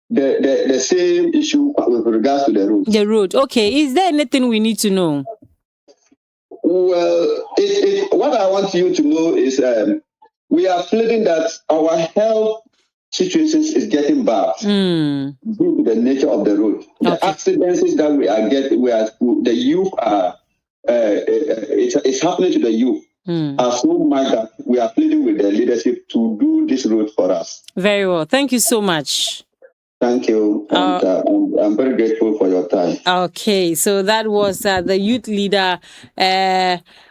the same issue with regards to the road. The road. Okay. Is there anything we need to know? Well, what I want you to know is we are feeling that our health situation is getting bad due to the nature of the road. The accidents that we are getting, the youth are, it's happening to the youth. Are so much that we are pleading with the leadership to do this road for us. Very well. Thank you so much. Thank you. And I'm very grateful for your time. Okay, so that was the youth leader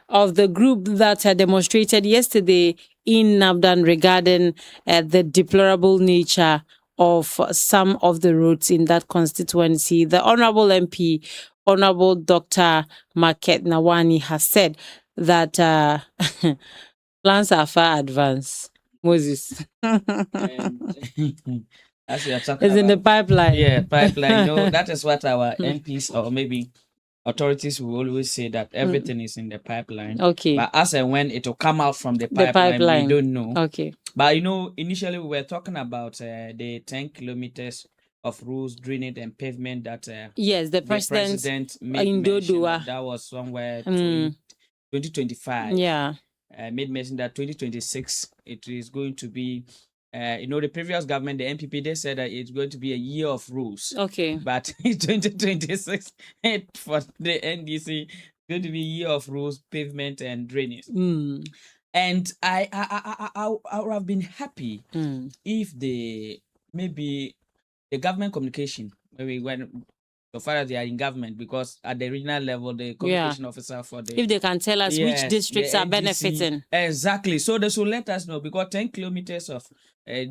of the group that demonstrated yesterday in Nabdan regarding the deplorable nature of some of the roads in that constituency. The Honorable MP, Honorable Dr. Market Nawani, has said that plans are far advanced. Moses. As we are talking it's in the pipeline. Yeah, pipeline. That is what our MPs or maybe authorities will always say, that everything is in the pipeline. Okay. But as and when it will come out from the pipeline, we don't know. Okay. But initially we were talking about the 10 kilometers of roads, drainage and pavement that yes, the president made in Dodua. That was somewhere 2025. Yeah. Made mention that 2026 it is going to be the previous government, the NPP, they said that it's going to be a year of rules. Okay. But in 2026, for the NDC, it's going to be a year of rules, pavement, and drainage. And I would have been happy if maybe the government communication, maybe when so far as they are in government, because at the regional level, the communication officer for the... If they can tell us which districts are benefiting. Exactly. So they should let us know, because 10 kilometers of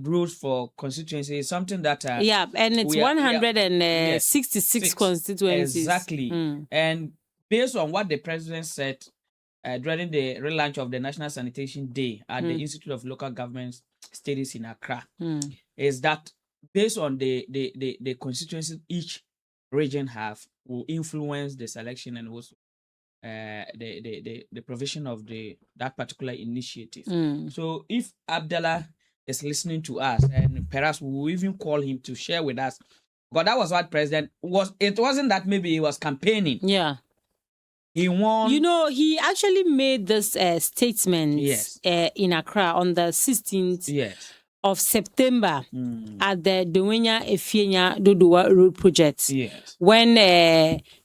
roads for constituency is something that... and it's 166 constituencies. Exactly. And based on what the president said during the relaunch of the National Sanitation Day at the Institute of Local Government Studies in Accra, is that based on the constituencies each region have will influence the selection and also the provision of that particular initiative. So if Abdallah is listening to us, and perhaps we will even call him to share with us Because that was what president was. It wasn't that maybe he was campaigning. Yeah. He won. You know, he actually made this statement Yes. In Accra on the 16th Yes. of September at the Dowenya Efienya Dodowa Road project. Yes. When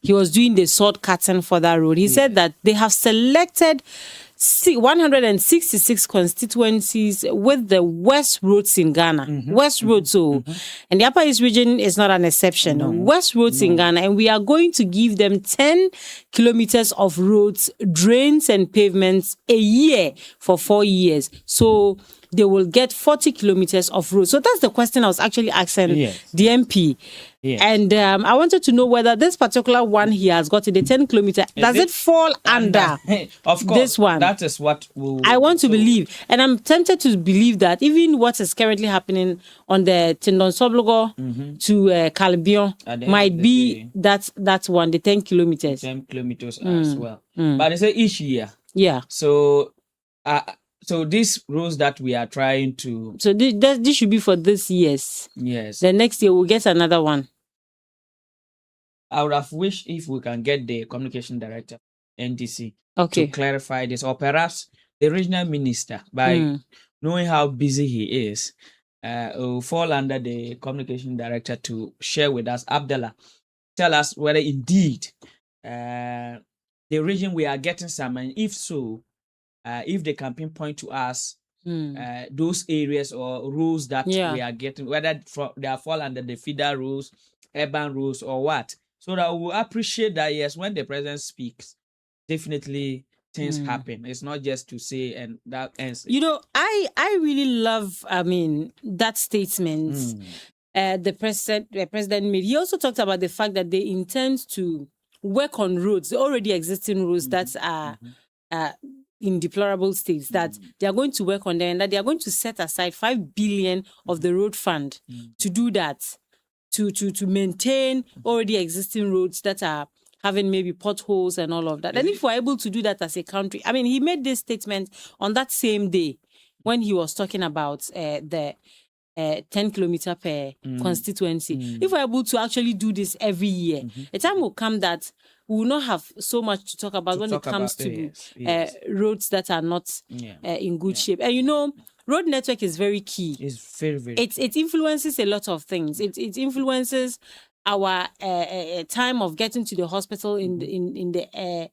he was doing the sword cutting for that road, he said that they have selected 166 constituencies with the West Roads in Ghana. West Roads, and the Upper East region is not an exception. West Roads in Ghana, and we are going to give them 10 kilometers of roads, drains, and pavements a year for 4 years. So they will get 40 kilometers of road. So that's the question I was actually asking the MP. Yes. And I wanted to know whether this particular one he has got to the 10 kilometer, does it fall under of course, this one? That is what I want to believe. And I'm tempted to believe that even what is currently happening on the Tindon Soblogo to Calbion might be that one, the 10 kilometers. 10 kilometers as well. But it's each year. Yeah. So these rules that we are trying to... So this should be for this year's. Yes. The next year we'll get another one. I would have wished if we can get the communication director, NDC, to clarify this, or perhaps the regional minister, by knowing how busy he is, will fall under the communication director to share with us. Abdallah, tell us whether indeed the region we are getting some, and if so, if they can pinpoint to us those areas or rules that we are getting, whether they are fall under the feeder rules, urban rules, or what, so that we will appreciate that, yes, when the president speaks, definitely things happen. It's not just to say and that ends. You know, I really love, that statement the president made. He also talked about the fact that they intend to work on roads, the already existing roads that are in deplorable states, that they are going to work on them, and that they are going to set aside 5 billion of the road fund to do that, to maintain already existing roads that are having maybe potholes and all of that. And if we're able to do that as a country, he made this statement on that same day when he was talking about the 10 kilometer per constituency. If we're able to actually do this every year, a time will come that we will not have so much to talk about when it comes to roads that are not in good shape. And you know, road network is very key. It's very, very it influences a lot of things. It influences our time of getting to the hospital in the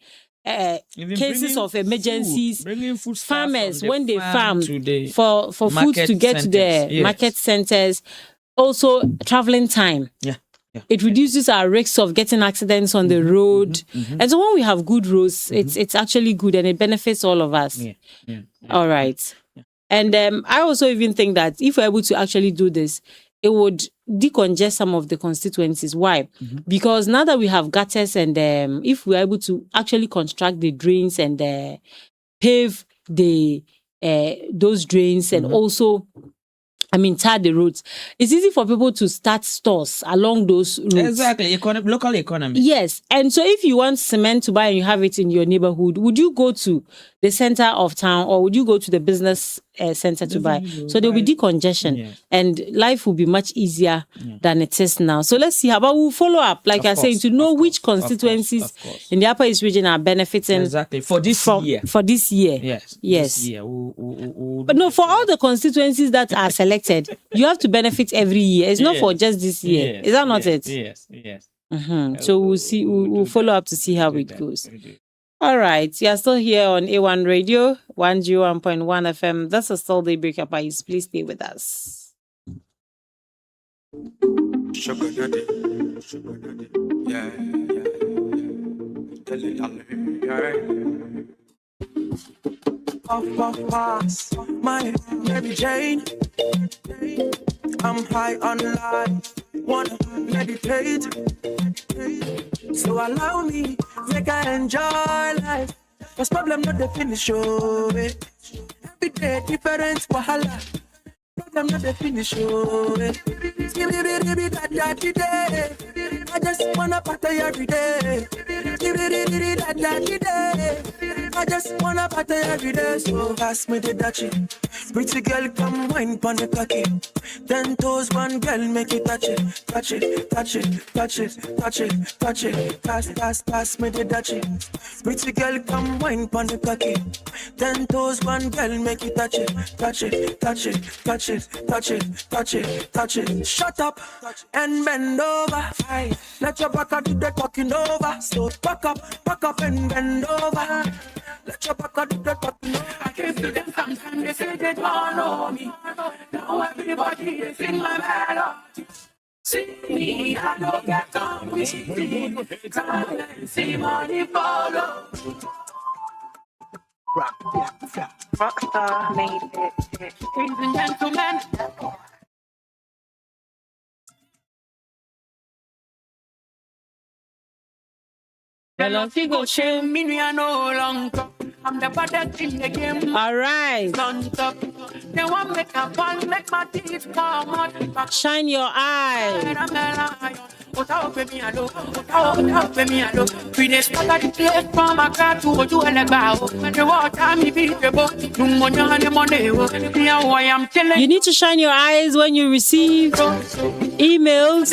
cases of emergencies. Food, farmers when they farm for food market to get to the centers. market centers. Also, traveling time. Yeah. It reduces our risks of getting accidents on the road. And so when we have good roads, it's actually good and it benefits all of us. All right. Yeah. And I also even think that if we're able to actually do this, it would decongest some of the constituencies. Why? Because now that we have gutters and if we're able to actually construct the drains and pave those drains and also tar the roads, it's easy for people to start stores along those roads. Exactly, local economy. Yes, and so if you want cement to buy and you have it in your neighborhood, would you go to the center of town or would you go to the business center to buy? So there will be decongestion and life will be much easier than it is now. So let's see how about we'll follow up, like I saying, to know which constituencies in the Upper East region are benefiting for this year. For this year. Yes. Yes. This year. But no, for all the constituencies that are selected, you have to benefit every year. It's not for just this year. Is that not it? Yes. So we'll see. We'll follow up to see how it goes. All right. You are still here on A1 Radio, 101.1 FM. This is still Daybreak Apais. Please stay with us. Sugar daddy. Yeah. Off pass, my Mary Jane. I'm high on life, wanna meditate. So allow me, make I enjoy life. Cause problem not the finish, oh. Every day different wahala. Problem not the finish, oh. I just wanna party every day. I just wanna party every day. So pass me the dachi. Pretty girl, come wine pon the cocky. 10 toes, one girl, make it touch it, touch it, touch it, touch it, touch it, touch it. Pass me the touch it. Pretty girl, come wine pon the cocky. 10 toes, one girl, make it touch it, touch it, touch it, touch it, touch it, touch it, touch it. Shut up and bend over. Aye. Let your back do the talking over. So back up and bend over. Let your back do the talking over. I came to them sometimes, they say they don't know me. Now everybody they sing my melody. See me, I don't get on with me. Come and see money follow. Rockstar made it. Ladies and gentlemen. Go shame me, I no longer. I'm the baddest in the game. All right. They want make a fun, make my teeth come out. Shine your eye. You need to shine your eyes when you receive emails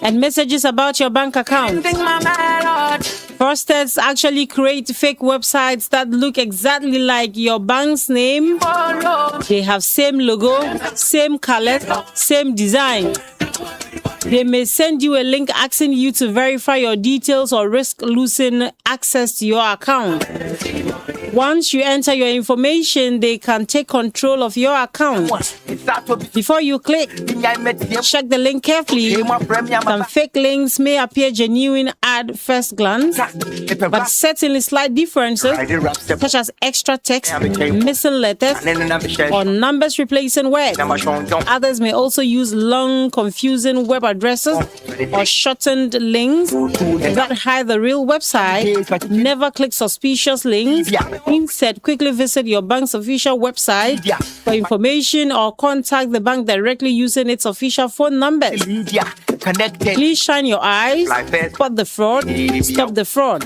and messages about your bank account. Fraudsters actually create fake websites that look exactly like your bank's name. They have same logo, same color, same design. They may send you a link asking you to verify your details or risk losing access to your account. Once you enter your information, they can take control of your account. Before you click, check the link carefully. Some fake links may appear genuine at first glance, but certainly slight differences, such as extra text, missing letters, or numbers replacing words. Others may also use long, confusing web addresses or shortened links that hide the real website. Never click suspicious links. Instead, quickly visit your bank's official website for information or contact the bank directly using its official phone numbers. Please shine your eyes, spot the fraud, stop the fraud.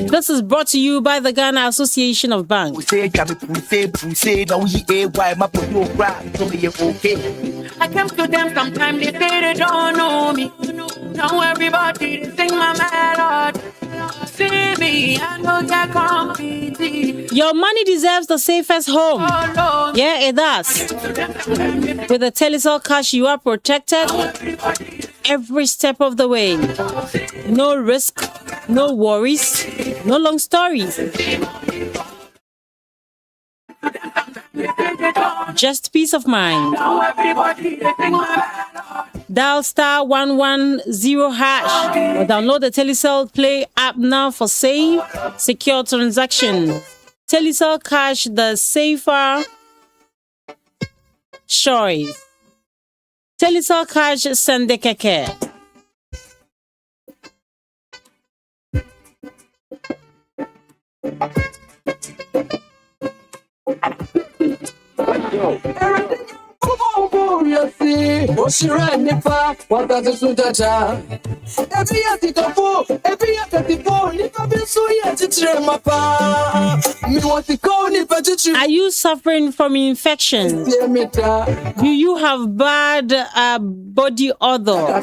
This is brought to you by the Ghana Association of Banks. I come to them sometimes, they say they don't know me. Now everybody, they sing my melody. See me, I know that compete. Your money deserves the safest home. Yeah, it does. With the Telecel Cash, you are protected every step of the way. No risk, no worries, no long stories. Just peace of mind. Dial star 110 hash or download the Telecel Play app now for safe, secure transaction. Telecel Cash, the safer choice. Telecel Cash, Sende Keke. Are you suffering from infection? Do you have bad body odor?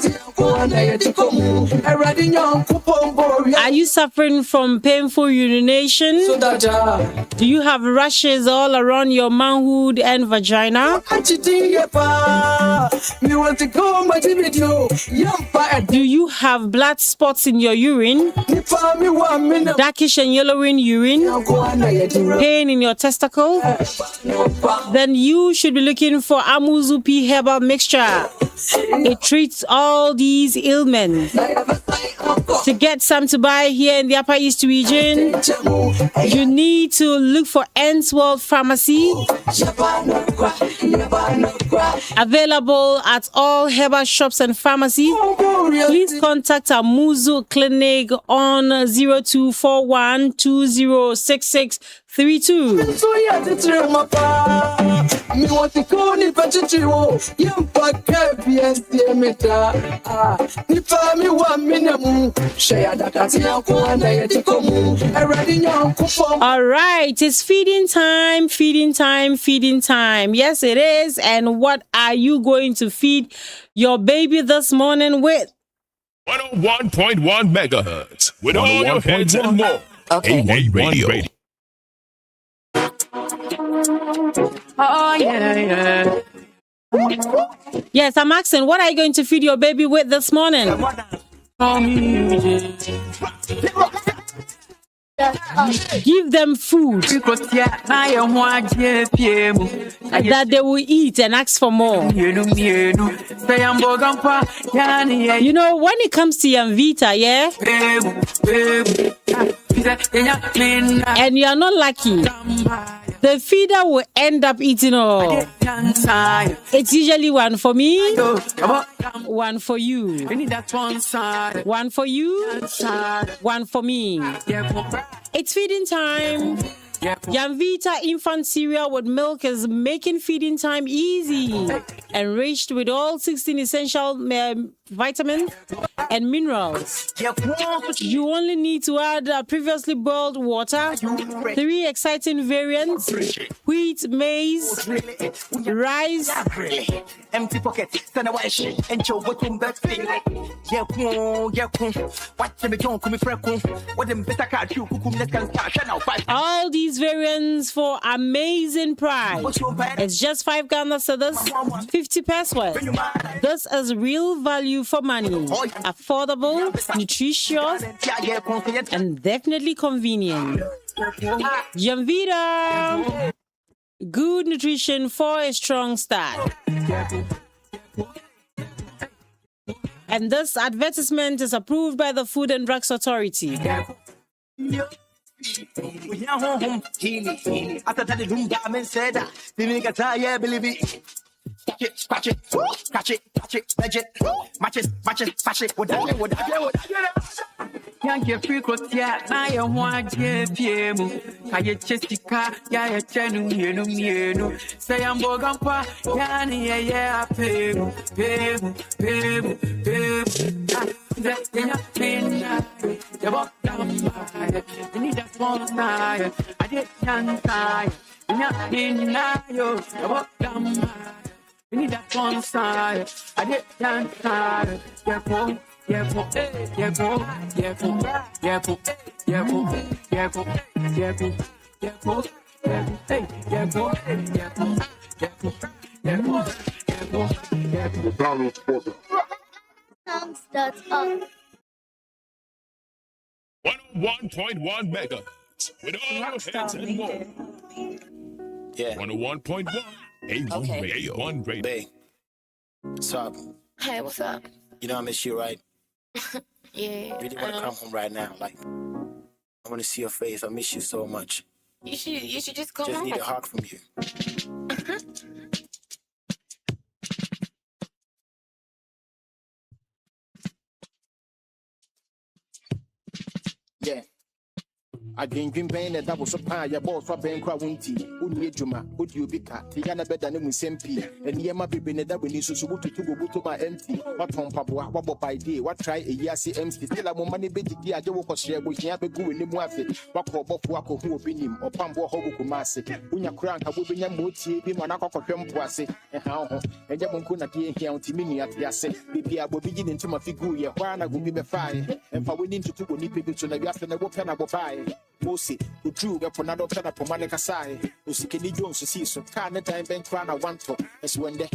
Are you suffering from painful urination? Do you have rashes all around your manhood and vagina? Do you have blood spots in your urine? Darkish and yellowing urine? Pain in your testicle? Then you should be looking for Amuzu P Herbal Mixture. It treats all these ailments. To get some to buy here in the Upper East region, you need to look for Ends World Pharmacy. Available at all herbal shops and pharmacies. Please contact Amuzu Clinic on 0241 2066 432. So yeah, the drama pa. Me want to go ni pachichiwo. Yampa KPS meta. Ni fa mi wa minamu. Share that yanko and yetikomu. Already yanko form. All right, it's feeding time, feeding time, feeding time. Yes, it is. And what are you going to feed your baby this morning with? 101.1 megahertz with all your hits and more. Okay. A1 Radio. Oh yeah. Yes, I'm asking, what are you going to feed your baby with this morning? Give them food that they will eat and ask for more. You know, when it comes to Yamvita, yeah, and you are not lucky, the feeder will end up eating all. It's usually one for me, one for you, one for you, one for me. It's feeding time. Yamvita infant cereal with milk is making feeding time easy. Enriched with all 16 essential vitamins and minerals. You only need to add previously boiled water, 3 exciting variants: wheat, maize, rice, empty pocket, stand away shit, and show what you best feel. Watch me don't come what them better cat you can start now. All these variants for amazing price. It's just 5 Ghana cedis, 50 pesos. This is real value for money. Affordable, nutritious, and definitely convenient. Yamvita. Good nutrition for a strong start. And this advertisement is approved by the Food and Drugs Authority. After that, the room diamond said that the nigga tie, believe it. Catch it, catch it, legit. Match it, fash it, what Can't get free clothes yet. Now you want to get PM. I get Jessica, yeah, chenu. Say I'm Bogampa, yeah, pay. Need that small style. I did young style. We need that one side. I did young side. Songs.org. 101.1 megahertz with all your hits and more. Yeah. 101.1 A1 Okay. Radio. A1 Radio. Babe, what's up? Hey, what's up? You know I miss you, right? Yeah. Really want to come home right now. Like, I want to see your face. I miss you so much. You should just come Just home. need a hug from you. Yeah. I didn't bang that was a pie, your boss for bank crowunty, Uni Juma, would you be cat, Tiana better than SMP, and Yama be that we need to go to my empty. What on Papa, what by day, what try a Yasi MC, still a money bit, the idea was share with Yabu in the Mwafi, what call Wako who will be him, or Pambo Hobukumasi, Unya Crank, I will be a moti, be Monaco for Pempoasi, and how, and Yabunkuna be here on Timini at Yase, maybe I will begin into my figure, when I will be fire, and for winning to 2 people to the after the weapon I will buy. Mosi, who drew up another pen upon Monica Sai, who Sikini Jones to see so kind time bank run. I want to, as when they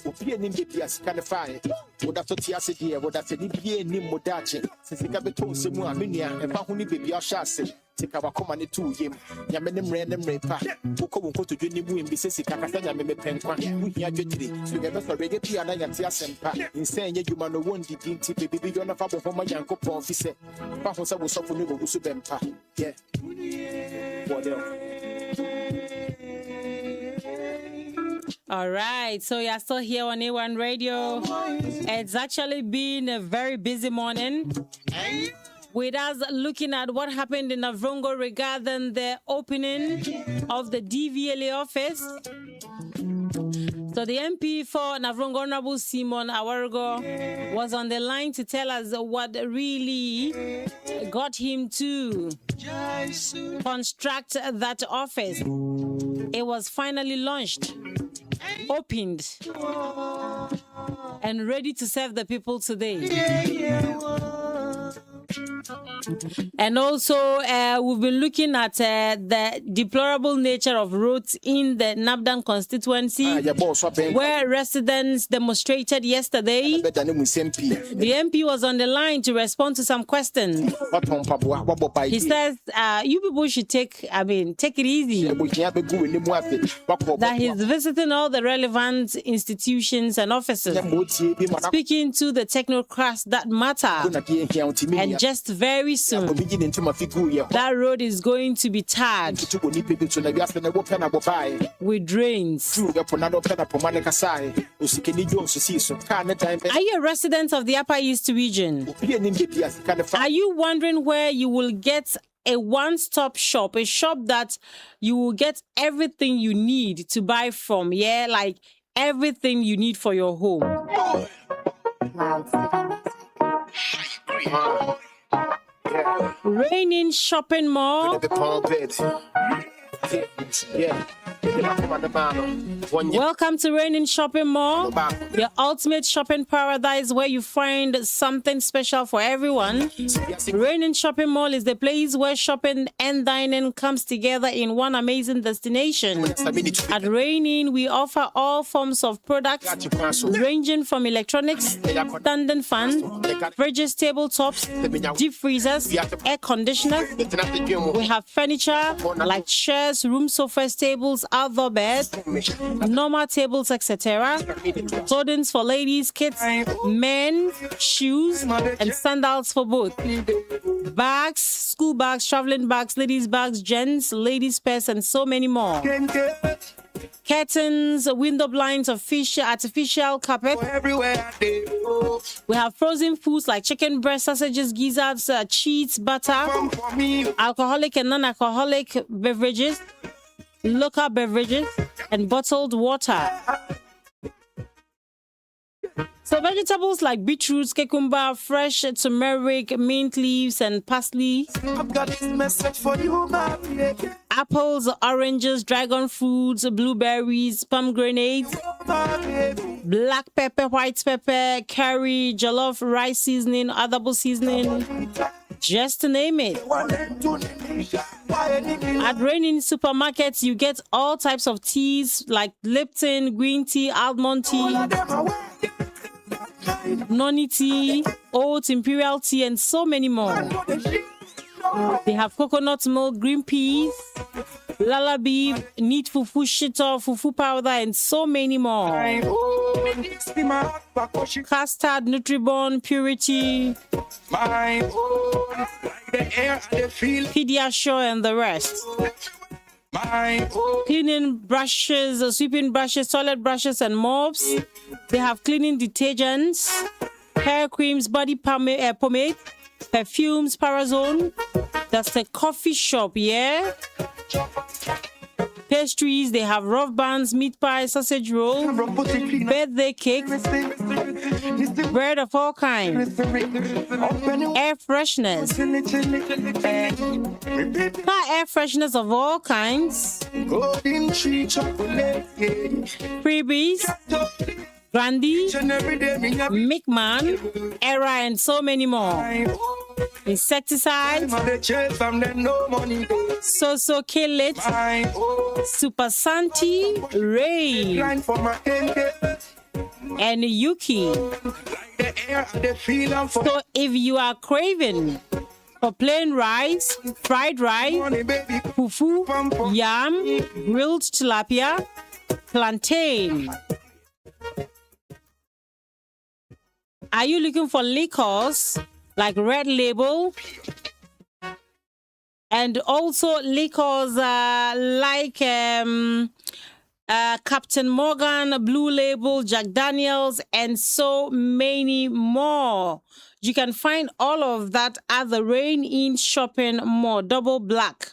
will be an Indias kind of fire. Would have to Tiasi here, would have to be a Nimodachi, since the Gabeton Simua Minia and Pahuni baby or Shassi. Take our command to him. Yamenem random raper. Who come to Jenny Wim, Bissy Kakasana, Meme Penqua, who hear Jetty, so never for Reggae Piana and Tiasempa. Insane, you man, no one did baby on a father for my uncle officer. Pahos was so for Nubu Subempa. Yeah. What else? All right, so you're still here on A1 Radio. It's actually been a very busy morning. with us looking at what happened in Navrongo regarding the opening of the DVLA office. So the MP for Navrongo, Honorable Simon Awargo, was on the line to tell us what really got him to construct that office. It was finally launched, opened, and ready to serve the people today. And also, we've been looking at the deplorable nature of roads in the Nabdan constituency, where residents demonstrated yesterday. The MP was on the line to respond to some questions. He says, you people should take it easy. That he's visiting all the relevant institutions and offices, speaking to the technocrats that matter. And just very soon, that road is going to be tarred with drains. Are you a resident of the Upper East region? Are you wondering where you will get a one-stop shop, a shop that you will get everything you need to buy from? Yeah, like everything you need for your home. Raining Shopping Mall. Welcome to Raining Shopping Mall, your ultimate shopping paradise where you find something special for everyone. Raining Shopping Mall is the place where shopping and dining comes together in one amazing destination. At Raining, we offer all forms of products ranging from electronics, standing fans, fridges, tabletops, deep freezers, air conditioners. We have furniture like chairs, room sofas, tables, outdoor beds, normal tables, etc. Clothing for ladies, kids, men, shoes, and sandals for both. Bags, school bags, traveling bags, ladies' bags, gents, ladies' purse, and so many more. Curtains, window blinds, artificial carpet. We have frozen foods like chicken breast, sausages, gizzards, cheese, butter, alcoholic and non-alcoholic beverages, local beverages, and bottled water. So vegetables like beetroots, cucumber, fresh turmeric, mint leaves, and parsley. I've got this message for you, apples, oranges, dragon fruits, blueberries, pomegranates, black pepper, white pepper, curry, jollof, rice seasoning, adabo seasoning, just to name it. At Raining Supermarkets, you get all types of teas like Lipton, green tea, almond tea, noni tea, oat, imperial tea, and so many more. They have coconut milk, green peas, lalabi, neat fufu, shito, fufu powder, and so many more. Custard, Nutribon, Purity, Pediasure, and the rest. Cleaning brushes, sweeping brushes, toilet brushes, and mops. They have cleaning detergents, hair creams, body pomade, perfumes, Parazone. That's a coffee shop, yeah? Pastries, they have rough buns, meat pie, sausage roll, birthday cake, bread of all kinds, air fresheners, car air fresheners of all kinds, freebies, Brandy, McMahon, Era, and so many more. Insecticides, So Kill It, Super Santi, Ray, and Yuki. So if you are craving for plain rice, fried rice, fufu, yam, grilled tilapia, plantain. Are you looking for liquors like Red Label? And also liquors like Captain Morgan, Blue Label, Jack Daniels, and so many more. You can find all of that at the Rain In Shopping Mall, Double Black.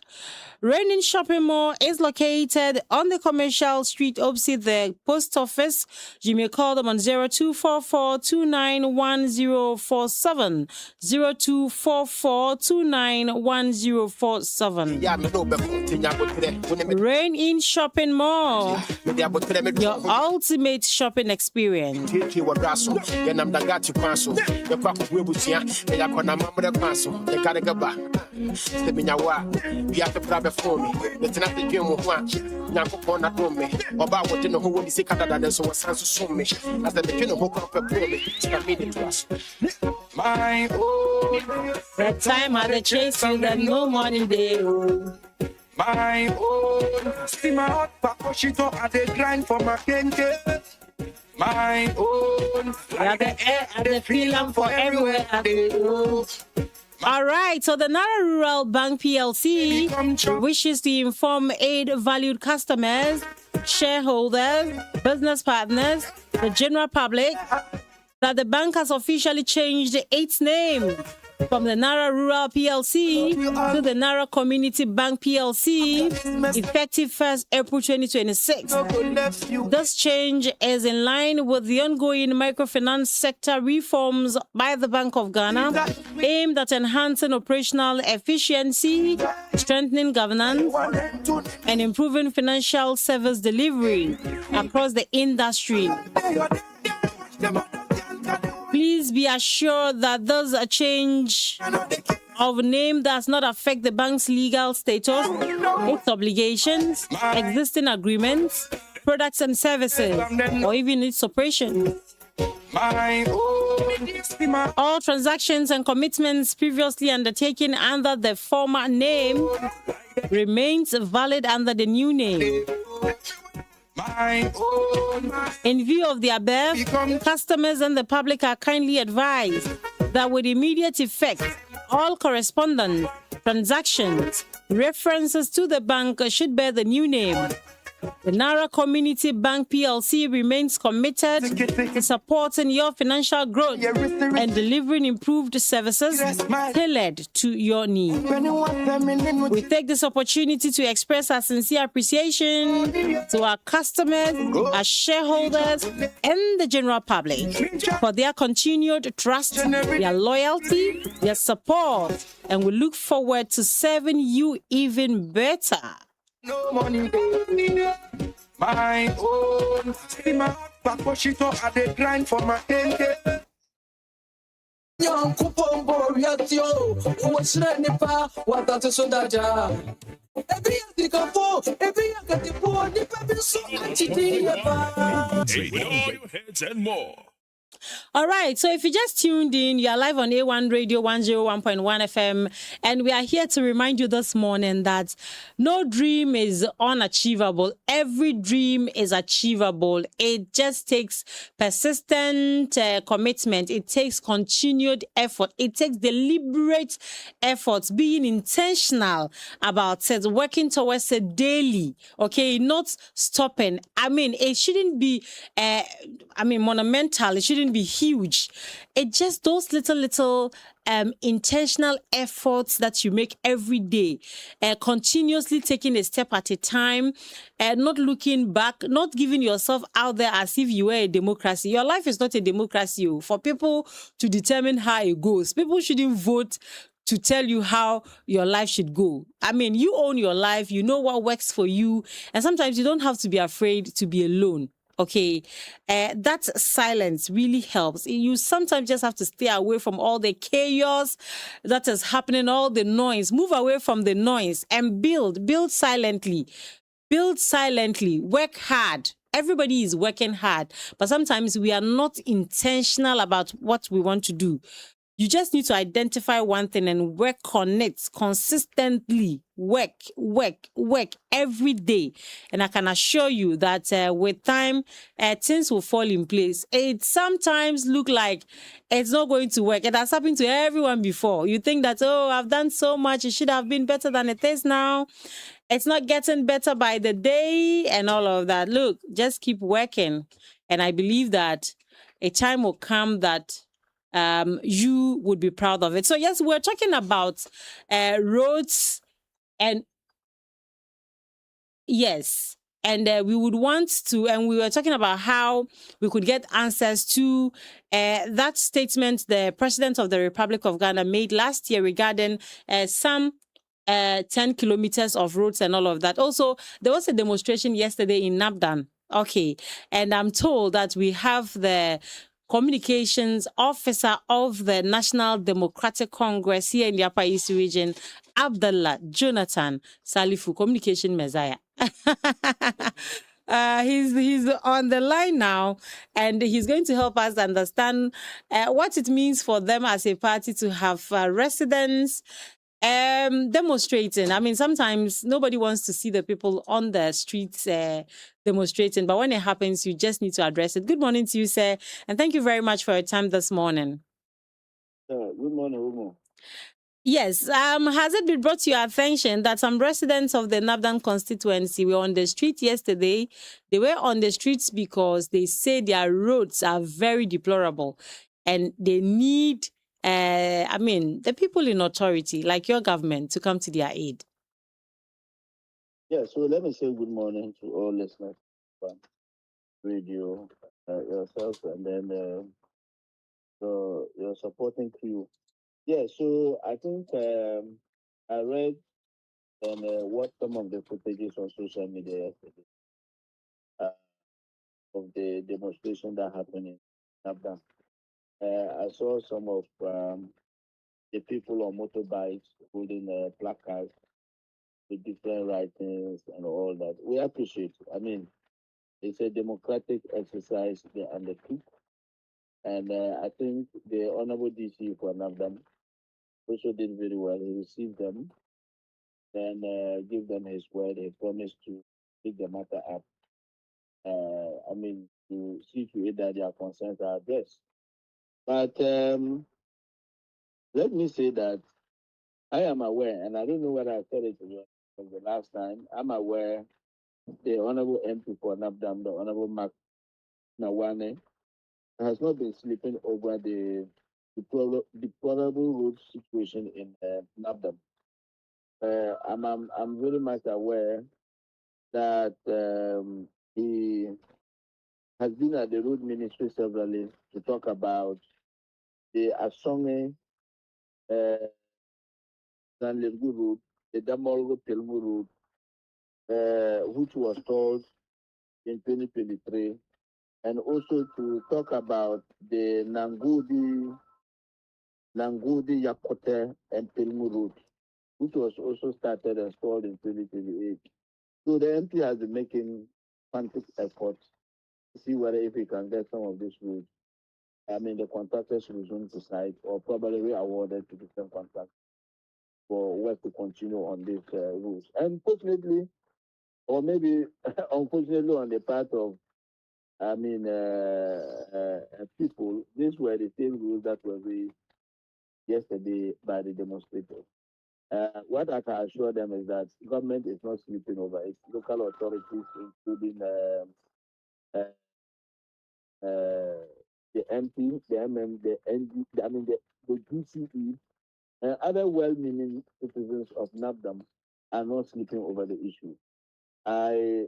Rain In Shopping Mall is located on the Commercial Street opposite the post office. You may call them on 0244 291047. 0244 Rain In Shopping Mall, your ultimate shopping experience. For me, the Tanaka Jim watch, Nakopon at home, about what you know who will be sick other than so sounds so much as the beginning who come up for me, meeting to us. My own, that time I the chase you, that no money there. My own, see my hot pacoshito at the grind for my kente. My own, at the air, at the feeling for everywhere I go. All right, so the Nara Rural Bank PLC wishes to inform 8 valued customers, shareholders, business partners, the general public, that the bank has officially changed its name from the Nara Rural PLC to the Nara Community Bank PLC, effective 1st April 2026. This change is in line with the ongoing microfinance sector reforms by the Bank of Ghana, aimed at enhancing operational efficiency, strengthening governance, and improving financial service delivery across the industry. Please be assured that there's a change of name does not affect the bank's legal status, its obligations, existing agreements, products and services, or even its operation. All transactions and commitments previously undertaken under the former name remains valid under the new name. In view of the above, customers and the public are kindly advised that with immediate effect, all correspondence, transactions, references to the bank should bear the new name. The Nara Community Bank PLC remains committed to supporting your financial growth and delivering improved services tailored to your needs. We take this opportunity to express our sincere appreciation to our customers, our shareholders, and the general public for their continued trust, their loyalty, their support, and we look forward to serving you even better. No money, my own. See my pacoshito at the grind for my kente. Young coupon boratio, what's Nipa, what that's so daja. Every year, every year, the poor, the people so much. With all your heads and more. All right, so if you just tuned in, you are live on A1 Radio 101.1 FM, and we are here to remind you this morning that no dream is unachievable. Every dream is achievable. It just takes persistent commitment. It takes continued effort. It takes deliberate efforts, being intentional about it, working towards it daily, okay, not stopping. I mean, it shouldn't be, monumental. It shouldn't be huge. It just those little intentional efforts that you make every day, continuously taking a step at a time, not looking back, not giving yourself out there as if you were a democracy. Your life is not a democracy for people to determine how it goes. People shouldn't vote to tell you how your life should go. I mean, you own your life, you know what works for you, and sometimes you don't have to be afraid to be alone. Okay, that silence really helps. You sometimes just have to stay away from all the chaos that is happening, all the noise. Move away from the noise and build silently. Build silently. Work hard. Everybody is working hard, but sometimes we are not intentional about what we want to do. You just need to identify one thing and work on it consistently. Work every day. And I can assure you that with time, things will fall in place. It sometimes look like it's not going to work. It has happened to everyone before. You think that, I've done so much. It should have been better than it is now. It's not getting better by the day and all of that. Look, just keep working. And I believe that a time will come that you would be proud of it. So yes, we're talking about roads and yes. And we would want to, and we were talking about how we could get answers to that statement the President of the Republic of Ghana made last year regarding some 10 kilometers of roads and all of that. Also, there was a demonstration yesterday in Nabdan. Okay. And I'm told that we have the communications officer of the National Democratic Congress here in the Upper East region, Abdullah Jonathan Salifu, communication messiah. He's on the line now, and he's going to help us understand what it means for them as a party to have residents demonstrating. I mean, sometimes nobody wants to see the people on the streets demonstrating, but when it happens, you just need to address it. Good morning to you, sir, and thank you very much for your time this morning. Good morning, Umo. Yes. Has it been brought to your attention that some residents of the Nabdan constituency were on the street yesterday? They were on the streets because they say their roads are very deplorable and they need, the people in authority, like your government, to come to their aid. Yeah, so let me say good morning to all listeners from radio, yourself, and then your supporting crew. Yeah, so I think I read and watched some of the footages on social media yesterday of the demonstration that happened in Nabdan. I saw some of the people on motorbikes holding placards with different writings and all that. We appreciate it. I mean, it's a democratic exercise they undertook. And I think the Honorable DC for Nabdam also did very well. He received them and gave them his word. He promised to take the matter up. To see to it that their concerns are addressed. But let me say that I am aware, and I don't know whether I said it again from the last time. I'm aware the Honorable MP for Nabdam, the Honorable Mark Nawane, has not been sleeping over the deplorable road situation in Nabdam. I'm very much aware that he has been at the road ministry severally to talk about the Asonge Zanlirgu road, the Damolgo Telmu road, which was told in 2023, and also to talk about the Nangudi Yakote and Telmu road, which was also started and stalled in 2028. So the MP has been making frantic efforts to see whether if we can get some of these roads. The contractors resume to site or probably re-awarded to different contractors for work to continue on these routes. Unfortunately, or maybe unfortunately on the part of people, these were the same rules that were raised yesterday by the demonstrators. What I can assure them is that government is not sleeping over it. Local authorities, including the MP, the MM, the NG, the GCE, and other well-meaning citizens of NABDAM are not sleeping over the issue. I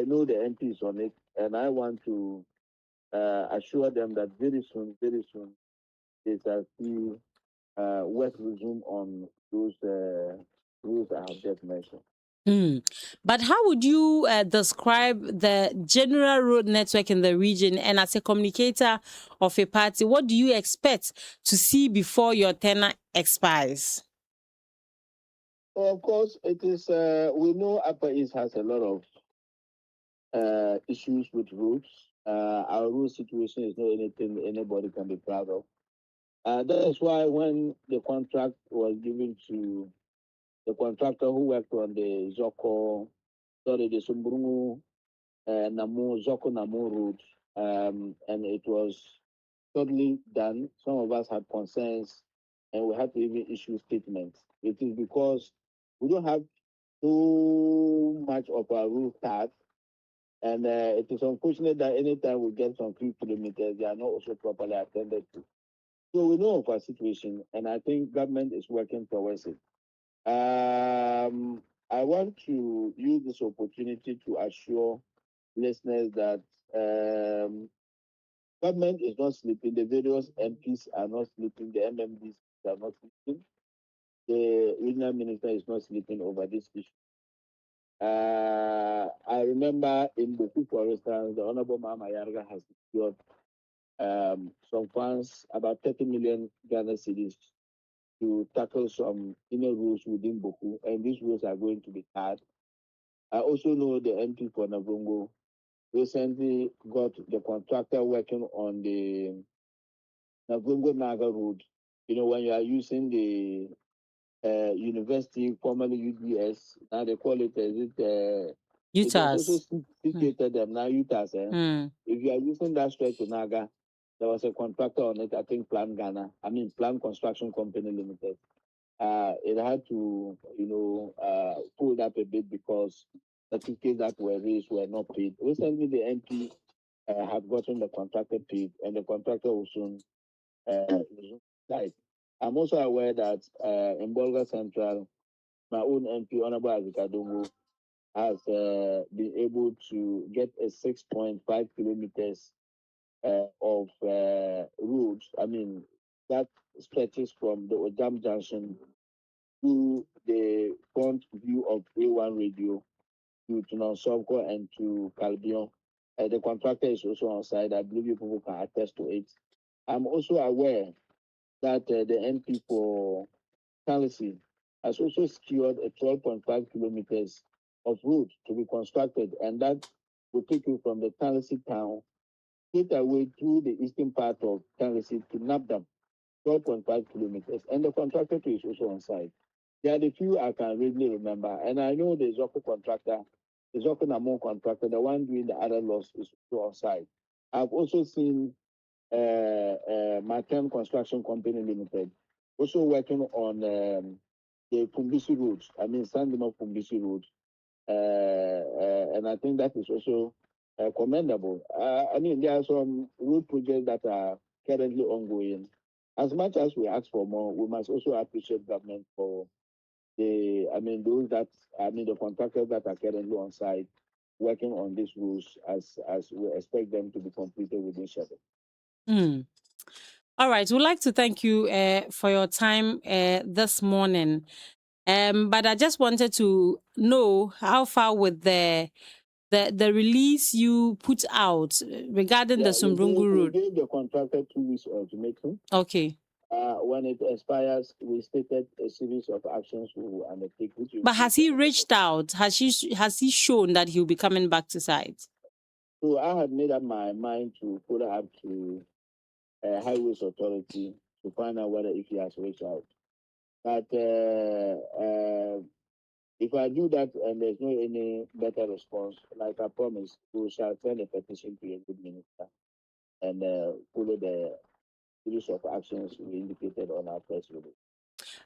know the MP is on it, and I want to assure them that very soon, they shall see work resume on those rules I have just mentioned. But how would you describe the general road network in the region? And as a communicator of a party, what do you expect to see before your tenure expires? Well, of course, it is. We know Upper East has a lot of issues with roads. Our road situation is not anything anybody can be proud of. That is why when the contract was given to the contractor who worked on the Sumbrungu Zoko Namu route, and it was totally done. Some of us had concerns, and we had to even issue statements. It is because we don't have too much of our route tax, and it is unfortunate that anytime we get some few kilometers, they are not also properly attended to. So we know of our situation, and I think government is working towards it. I want to use this opportunity to assure listeners that government is not sleeping. The various MPs are not sleeping. The MMDs are not sleeping. The regional minister is not sleeping over this issue. I remember in Boku, for instance, the Honorable Mama Yarga has secured some funds, about 30 million Ghana cedis, to tackle some inner rules within Boku, and these rules are going to be hard. I also know the MP for Navrongo recently got the contractor working on the Navrongo Naga Road. You know, when you are using the university, formerly UDS, now they call it, it was also situated them, now UTAS. If you are using that stretch to Naga, there was a contractor on it, I think Plan Construction Company Limited. It had to, pull up a bit because the tickets that were raised were not paid. Recently, the MP have gotten the contractor paid, and the contractor will soon died. I'm also aware that in Bolga Central, my own MP, Honorable Azikadungu, has been able to get a 6.5 kilometers of roads. I mean, that stretches from the Ojam Junction to the front view of A1 Radio to Nonsonko and to Calbion. The contractor is also on site. I believe you people can attest to it. I'm also aware that the MP for Tennessee has also secured a 12.5 kilometers of road to be constructed, and that will take you from the Tennessee town straight away through the eastern part of Tennessee to Nabdam, 12.5 kilometers, and the contractor is also on site. There are the few I can really remember, and I know the Zoko contractor, the Zoko Namon contractor, the one doing the other loss is also on site. I've also seen Martin Construction Company Limited also working on the Pumbisi Road, standing up Pumbisi Road. And I think that is also commendable. There are some road projects that are currently ongoing. As much as we ask for more, we must also appreciate government for the contractors that are currently on site working on these roads as we expect them to be completed within schedule. All right. We'd like to thank you for your time this morning. But I just wanted to know how far with the release you put out regarding the Sumbrungu Road. We gave the contractor 2 weeks ultimatum. Okay. When it expires, we stated a series of actions we will undertake. But has he reached out? Has he shown that he'll be coming back to site? So I had made up my mind to follow up to Highways Authority to find out whether if he has reached out. But if I do that and there's no any better response, like I promised, we shall send a petition to a good minister and follow the series of actions we indicated on our press release.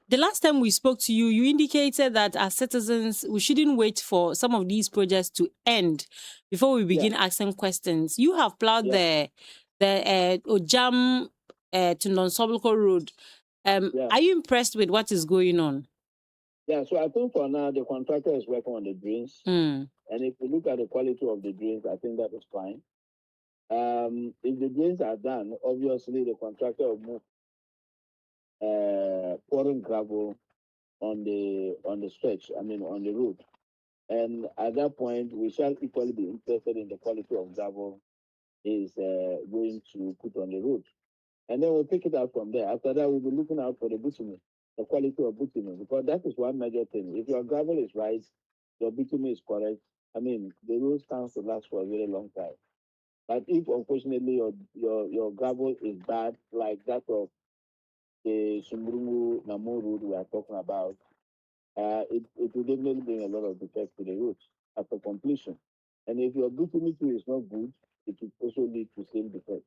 The last time we spoke to you, you indicated that as citizens, we shouldn't wait for some of these projects to end before we begin asking questions. You have plowed the Ojam to Nonsoboko Road. Are you impressed with what is going on? Yeah, so I think for now, the contractor is working on the drains. And if you look at the quality of the drains, I think that is fine. If the drains are done, obviously the contractor will move pouring gravel on the stretch, on the road. And at that point, we shall equally be interested in the quality of gravel is going to put on the road. And then we'll pick it out from there. After that, we'll be looking out for the bitumen, the quality of bitumen, because that is one major thing. If your gravel is right, your bitumen is correct, the road stands to last for a very long time. But if unfortunately your gravel is bad, like that of the Sumbrungu Namo road we are talking about, it will definitely bring a lot of defects to the road after completion. And if your bitumen is not good, it will also lead to same defects.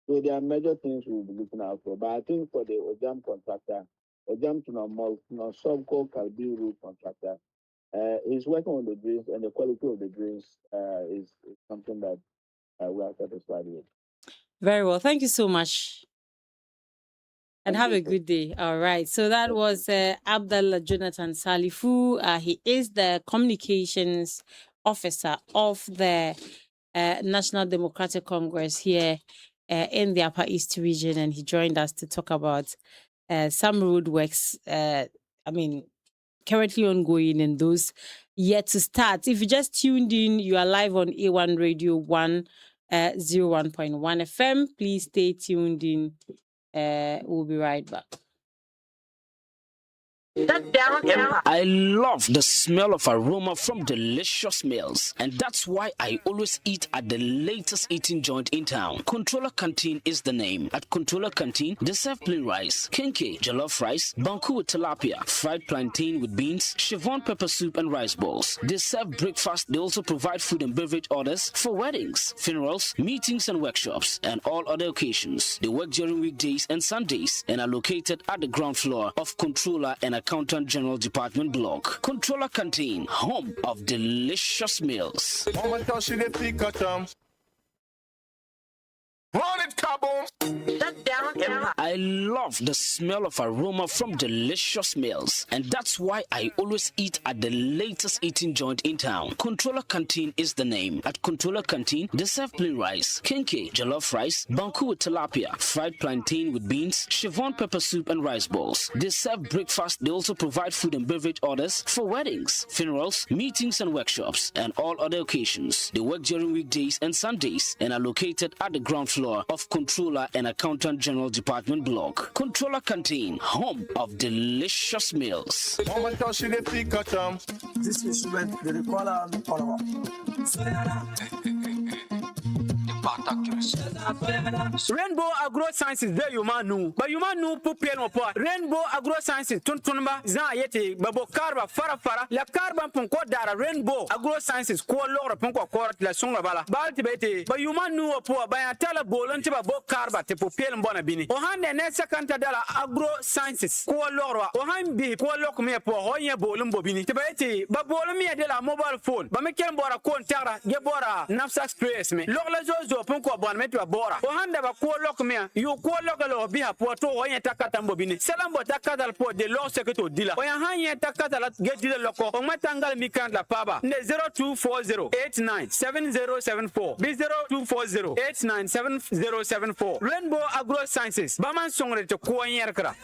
So there are major things we will be looking out for. But I think for the Ojam contractor, Ojam to Nonsonko Kalbi road contractor, he's working on the drains, and the quality of the drains is something that we are satisfied with. Very well. Thank you so much. And have a good day. All right. So that was Abdallah Jonathan Salifu. He is the communications officer of the National Democratic Congress here in the Upper East region. And he joined us to talk about some road works, currently ongoing and those yet to start. If you just tuned in, you are live on A1 Radio 101.1 FM. Please stay tuned in. We'll be right back. I love the smell of aroma from delicious meals, and that's why I always eat at the latest eating joint in town. Controller Canteen is the name. At Controller Canteen, they serve plain rice, kenke, jollof rice, banku with tilapia, fried plantain with beans, Chevron pepper soup, and rice balls. They serve breakfast. They also provide food and beverage orders for weddings, funerals, meetings, and workshops, and all other occasions. They work during weekdays and Sundays and are located at the ground floor of Controller and Accountant General Department Block. Controller Canteen, home of delicious meals. I love the smell of aroma from delicious meals, and that's why I always eat at the latest eating joint in town. Controller Canteen is the name. At Controller Canteen, they serve plain rice, kenke, jollof rice, banku with tilapia, fried plantain with beans, Chevron pepper soup, and rice balls. They serve breakfast. They also provide food and beverage orders for weddings, funerals, meetings, and workshops, and all other occasions. They work during weekdays and Sundays and are located at the ground floor of Controller and Accountant General Department Block. Controller Canteen, home of delicious meals. This is when the Rainbow Agro Sciences there you man know, but you man know pupian opo. Rainbow Agro Sciences tuntunba za yete babo karba fara la karba punko dara Rainbow Agro Sciences ko lora punko korat la songa bala balti bete but you man know opo ba ya tala bolon tiba bo karba te pupian bona bini o hande ne sekanta dala Agro Sciences ko lora o han bi ko lok me po ho ye bolon bobini te bete ba bolon me de la mobile phone ba me ken bora kontara ge bora nafsa stress me lokla zo punko bon me to bora o hande ba ko lok me you ko lok lo bi ha po to ho ye takata mbobini selambo takata po de lo seketo dila o ya han ye takata la ge dila loko o matangal mi kan la paba ne 0240897074 B0240897074 Rainbow Agro Sciences Baman songre to ko yer kra.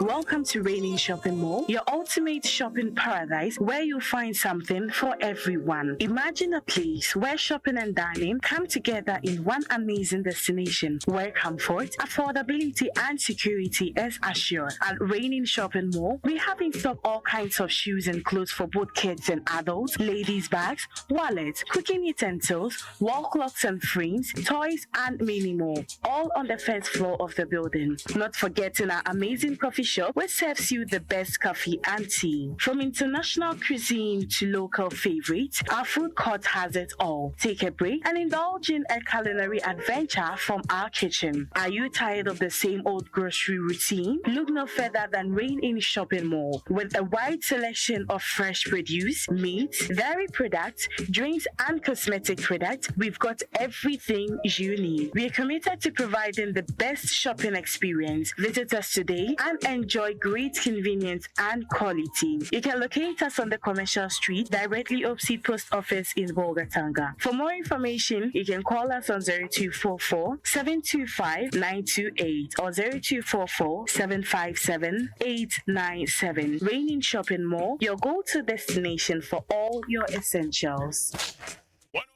Welcome to Raining Shopping Mall, your ultimate shopping paradise where you'll find something for everyone. Imagine a place where shopping and dining come together in one amazing destination where comfort, affordability, and security is assured. At Raining Shopping Mall, we have in stock all kinds of shoes and clothes for both kids and adults, ladies' bags, wallets, cooking utensils, wall clocks and frames, toys, and many more, all on the first floor of the building. Not forgetting our amazing coffee shop which serves you the best coffee and tea. From international cuisine to local favorites, our food court has it all. Take a break and indulge in a culinary adventure from our kitchen. Are you tired of the same old grocery routine? Look no further than Rain-In Shopping Mall. With a wide selection of fresh produce, meat, dairy products, drinks, and cosmetic products, we've got everything you need. We are committed to providing the best shopping experience. Visit us today and enjoy great convenience and quality. You can locate us on the Commercial Street, directly opposite Post Office in Bolgatanga. For more information, you can call us on 0244 725 928 or 0244 757 897. Rain-In Shopping Mall, your go-to destination for all your essentials.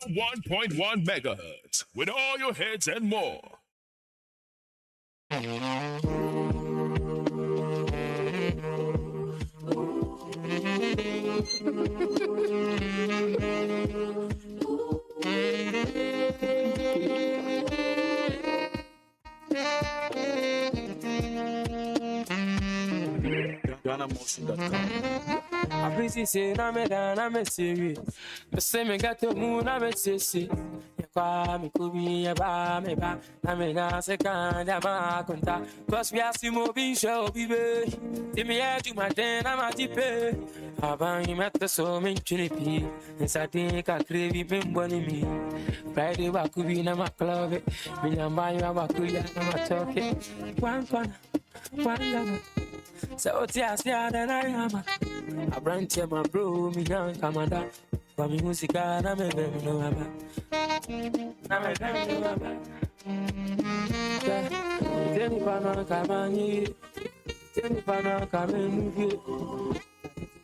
101.1 megahertz with all your hits and more. GhanaMotion.com. I busy say, I'm a serious. The same got the moon, I'm a sissy. kwa mi kubi ya ba me ba na me na se kan ja ma kunta cause we are simo bin show bibe ti me ya ju ma den na ma ti pe aban yi met so min chinipi inside ka krevi bin boni mi Friday wa kubi na ma club mi na ba ya ba kubi na ma choke one so tia na na yama I brand my bro mi na kamada kwa mi musika na me be no aba na me be no aba teni pana kamani teni pana kameni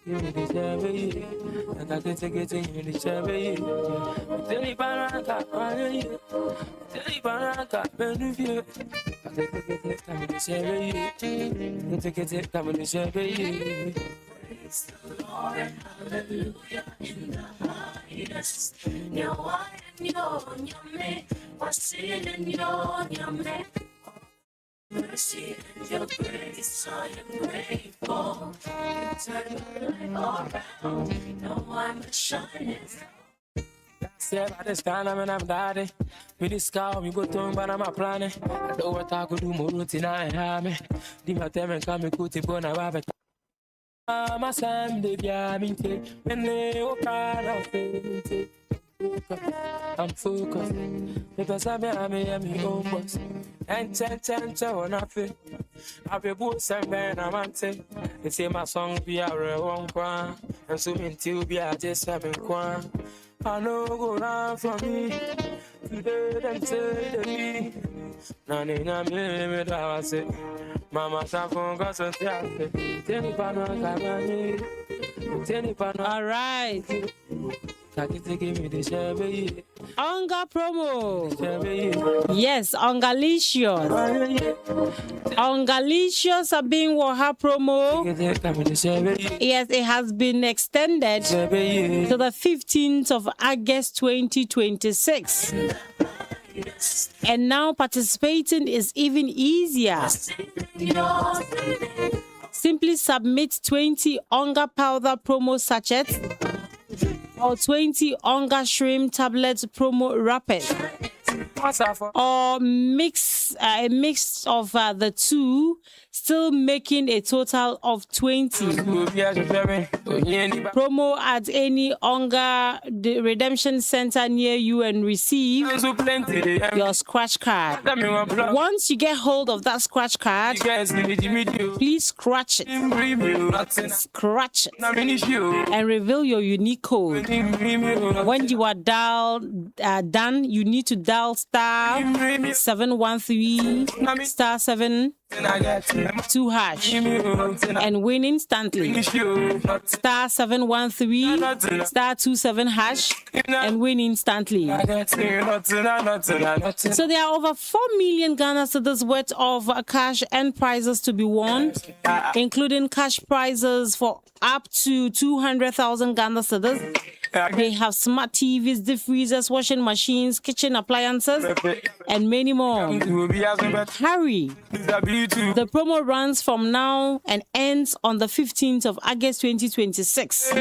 you me the chebe I got to get you me the chebe teni pana kamani teni pana kameni I got to get come the chebe get it come the chebe Praise the Lord, hallelujah, in the highest. Nyawa nyame, wasi nyame. Mercy and your grace, I am grateful. You turn my life around. Now I'm a shining star. Say by this time I'm daddy. Me this car, me go to but I'm a planning. I don't what I could do more routine I have me. Di ma teme come kuti bona babe. My son, baby, I'm in tape. When they walk out of it, I'm focused. Because I'm a own boss. And 10 on nothing. I'll be boots and ben, I'm anti. They say my song be a real one quan. And so until be a just having quan. I know go down from me. Today, them say to me. Nani, na me, I say. Mama, Safon got some theatre. All right. Onga promo. Yes, Ongalicious. Ongalicious are being Waha promo. Yes, it has been extended to the 15th of August 2026. And now participating is even easier. Simply submit 20 Onga powder promo sachets or 20 Onga shrimp tablets promo wrappers, or a mix of the two, still making a total of 20. Promo at any Onga redemption center near you and receive your scratch card. Once you get hold of that scratch card, please scratch it. Scratch it and reveal your unique code. When you are done, you need to dial star 713 star 7 2 hash and win instantly. Star 713 star 27 hash and win instantly. So there are over 4 million Ghana cedis worth of cash and prizes to be won, including cash prizes for up to 200,000 Ghana cedis. They have smart TVs, deep freezers, washing machines, kitchen appliances, and many more. Hurry! The promo runs from now and ends on the 15th of August 2026.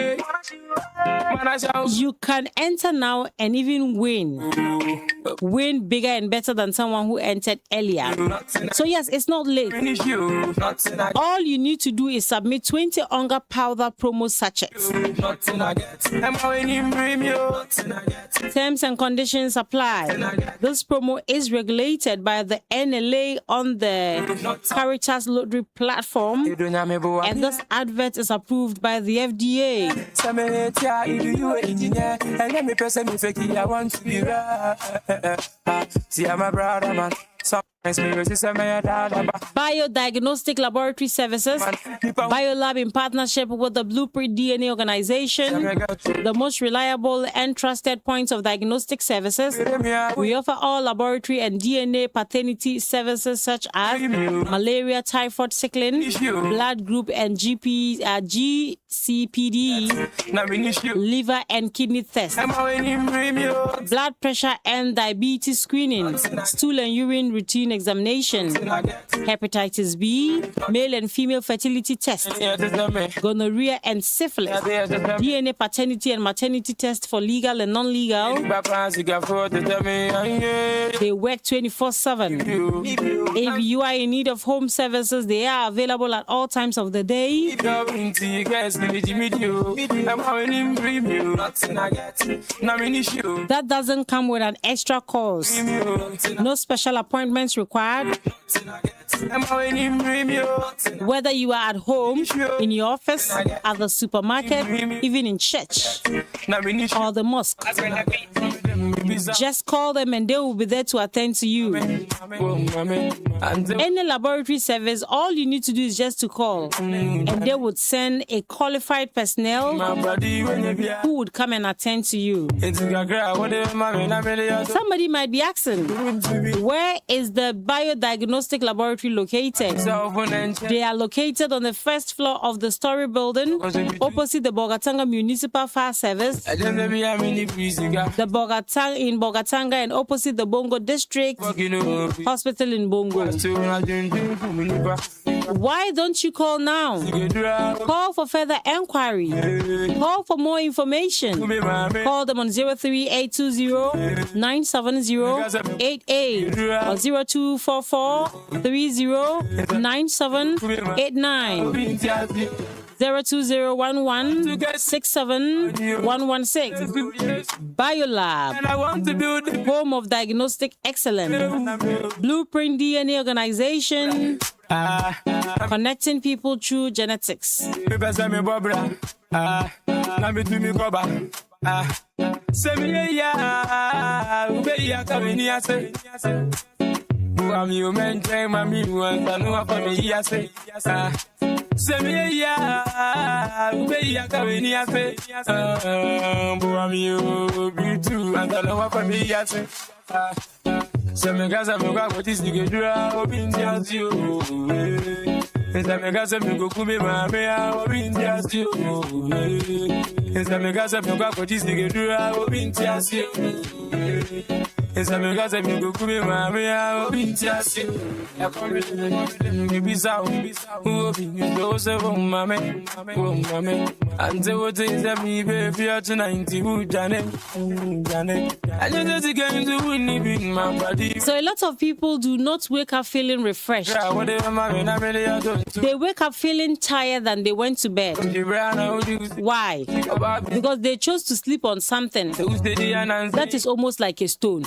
You can enter now and even win. Win bigger and better than someone who entered earlier. So yes, it's not late. All you need to do is submit 20 Onga powder promo sachets. Terms and conditions apply. This promo is regulated by the NLA on the Caritas Lottery platform, and this advert is approved by the FDA. Biodiagnostic Laboratory Services, Biolab in partnership with the Blueprint DNA organization, the most reliable and trusted points of diagnostic services. We offer all laboratory and DNA paternity services such as malaria, typhoid, sickling, blood group and GCPD, liver and kidney tests, blood pressure and diabetes screening, stool and urine routine examination, hepatitis B, male and female fertility test, gonorrhea and syphilis, DNA paternity and maternity test for legal and non-legal. They work 24/7. If you are in need of home services, they are available at all times of the day. That doesn't come with an extra cost. No special appointments required. Whether you are at home, in your office, at the supermarket, even in church or the mosque, just call them and they will be there to attend to you. Any laboratory service, all you need to do is just to call, and they would send a qualified personnel who would come and attend to you. Somebody might be asking, where is the biodiagnostic laboratory located? They are located on the first floor of the story building opposite the Bogatanga Municipal Fire Service, the Bogatanga and opposite the Bongo District Hospital in Bongo. Why don't you call now? Call for further enquiry. Call for more information. Call them on 03820-970-88 or 0244-309789. 02011-67116. Biolab, home of diagnostic excellence. Blueprint DNA organization, connecting people through genetics. So a lot of people do not wake up feeling refreshed. They wake up feeling tired than they went to bed. Why? Because they chose to sleep on something that is almost like a stone.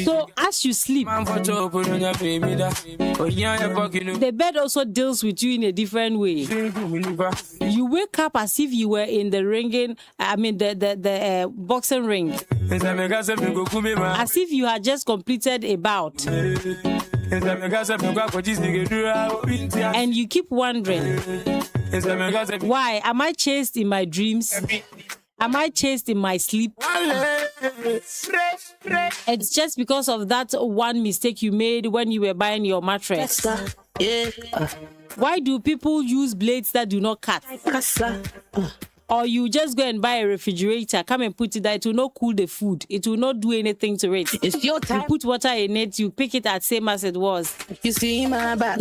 So as you sleep, the bed also deals with you in a different way. You wake up as if you were in the boxing ring, as if you had just completed a bout. And you keep wondering, why am I chased in my dreams? Am I chased in my sleep? It's just because of that one mistake you made when you were buying your mattress. Why do people use blades that do not cut? Or you just go and buy a refrigerator, come and put it there, it will not cool the food. It will not do anything to it. It's your time. You put water in it, you pick it at same as it was. You see my back,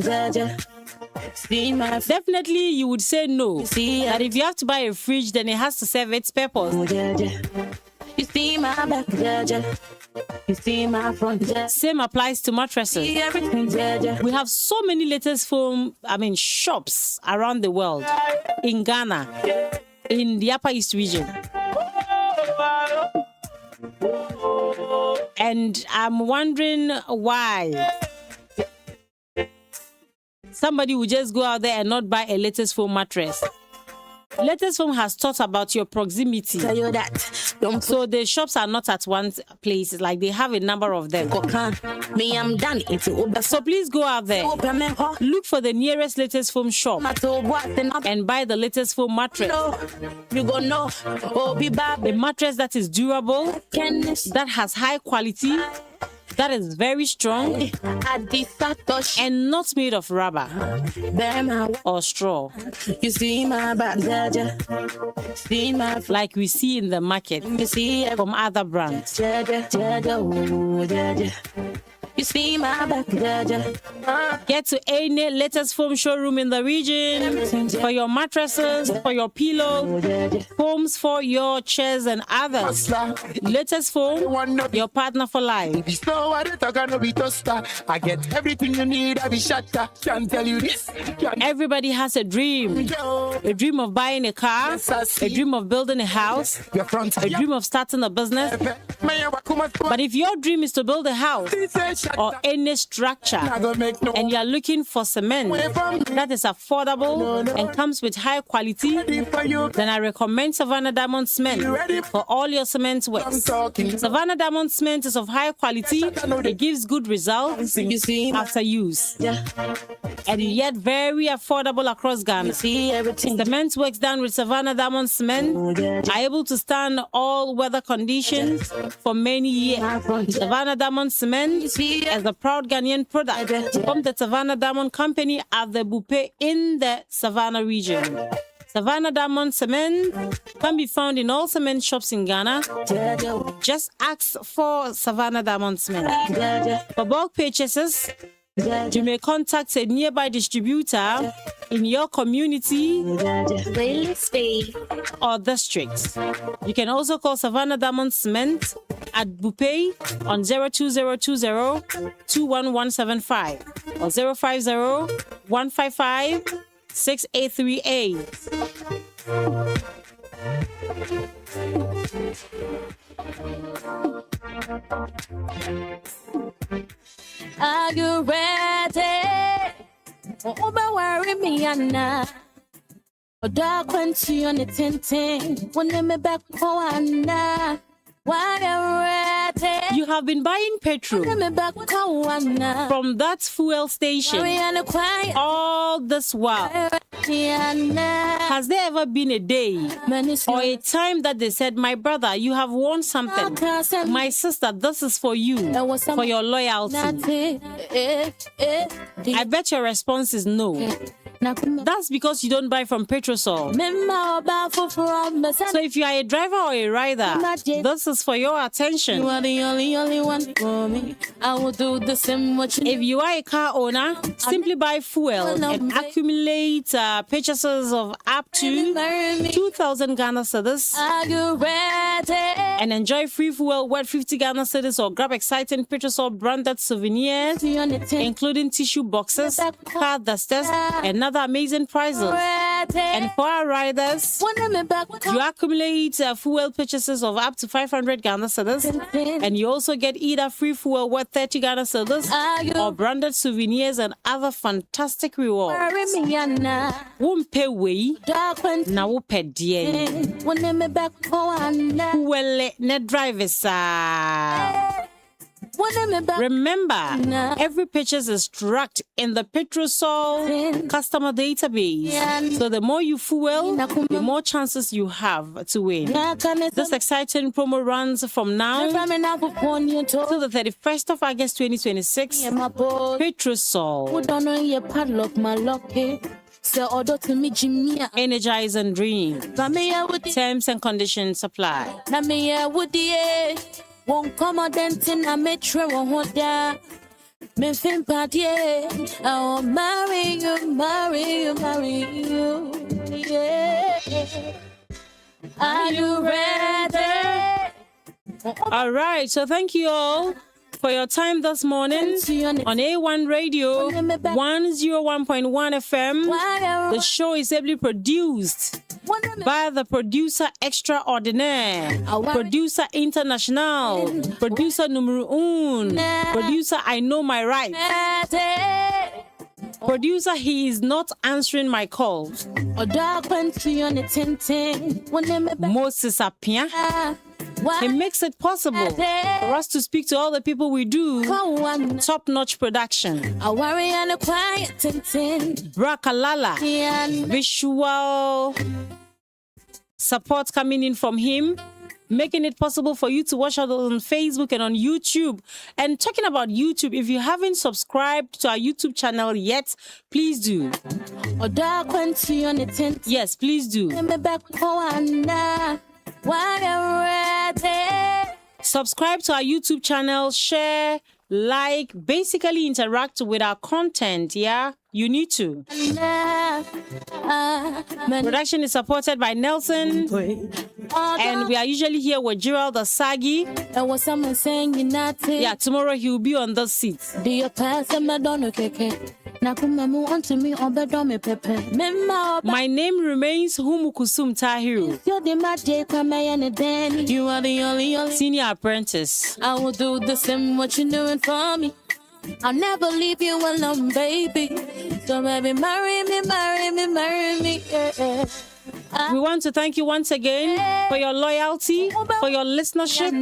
definitely you would say no. That if you have to buy a fridge, then it has to serve its purpose. You see my back, you see my front. Same applies to mattresses. We have so many latest foam, shops around the world. In Ghana, in the Upper East region. And I'm wondering why somebody would just go out there and not buy a latest foam mattress. Latest Foam has thought about your proximity. Tell you that. So the shops are not at one place. It's like they have a number of them. So please go out there. Look for the nearest Latest Foam shop and buy the Latest Foam mattress. The mattress that is durable, that has high quality, that is very strong and not made of rubber or straw. You see my back, Jaja. See my like we see in the market from other brands. Jaja, Jaja, oh, Jaja. You see my back, Jaja. Get to any latest foam showroom in the region for your mattresses, for your pillow, foams for your chairs and others. Latest foam, your partner for life. I get everything you need. I be shatter. Can't tell you this. Everybody has a dream of buying a car, a dream of building a house, a dream of starting a business. But if your dream is to build a house or any structure and you are looking for cement that is affordable and comes with high quality, then I recommend Savannah Diamond Cement for all your cement works. Savannah Diamond Cement is of high quality. It gives good results after use, and yet very affordable across Ghana. Cement works done with Savannah Diamond Cement are able to stand all weather conditions for many years. Savannah Diamond Cement is a proud Ghanaian product from the Savannah Diamond Company at the Bupe in the Savannah region. Savannah Diamond Cement can be found in all cement shops in Ghana. Just ask for Savannah Diamond Cement. For bulk purchases, you may contact a nearby distributor in your community or district. You can also call Savannah Diamond Cement at Bupe on 02020-21175 or 050-155-6838. Are you ready? Oh, worry me, Anna. A dark quenty on the tinting. When they me back for Anna. You have been buying petrol from that fuel station all this while. Has there ever been a day or a time that they said, my brother, you have won something? My sister, this is for you, for your loyalty? I bet your response is no. That's because you don't buy from Petrosol. So if you are a driver or a rider, this is for your attention. You are the only one for me. I will do the same what you. If you are a car owner, simply buy fuel and accumulate purchases of up to 2,000 Ghana cedis and enjoy free fuel worth 50 Ghana cedis, or grab exciting Petrosol branded souvenirs, including tissue boxes, car dusters, and other amazing prizes. And for our riders, you accumulate fuel purchases of up to 500 Ghana cedis, and you also get either free fuel worth 30 Ghana cedis or branded souvenirs and other fantastic rewards. Wumpe wei na wupe die. Well, ne drivers remember, every purchase is tracked in the Petrosol customer database. So the more you fuel, the more chances you have to win. This exciting promo runs from now to the 31st of August 2026. Petrosol. Energize and dream. Terms and conditions apply. Won't come on dancing, I make sure I want that. Me fin party, I'll marry you, yeah. Are you ready? All right, so thank you all for your time this morning on A1 Radio 101.1 FM. The show is ably produced by the producer extraordinaire, producer international, producer numero un, producer I know my rights, producer he is not answering my calls, Moses Apia. It makes it possible for us to speak to all the people we do. Top-notch production. Brakalala. Visual support coming in from him. making it possible for you to watch us on Facebook and on YouTube. And talking about YouTube, if you haven't subscribed to our YouTube channel yet, please do. Yes, please do. Subscribe to our YouTube channel, share, like, basically interact with our content, yeah? You need to. Production is supported by Nelson. And we are usually here with Gerald Asagi. Yeah, tomorrow he will be on the seat. My name remains Humukusum Tahiru. You are the only Senior apprentice. I will do the same what you're doing for me. I'll never leave you alone, baby. So baby, marry me, marry me, marry me. Yeah. We want to thank you once again for your loyalty, for your listenership.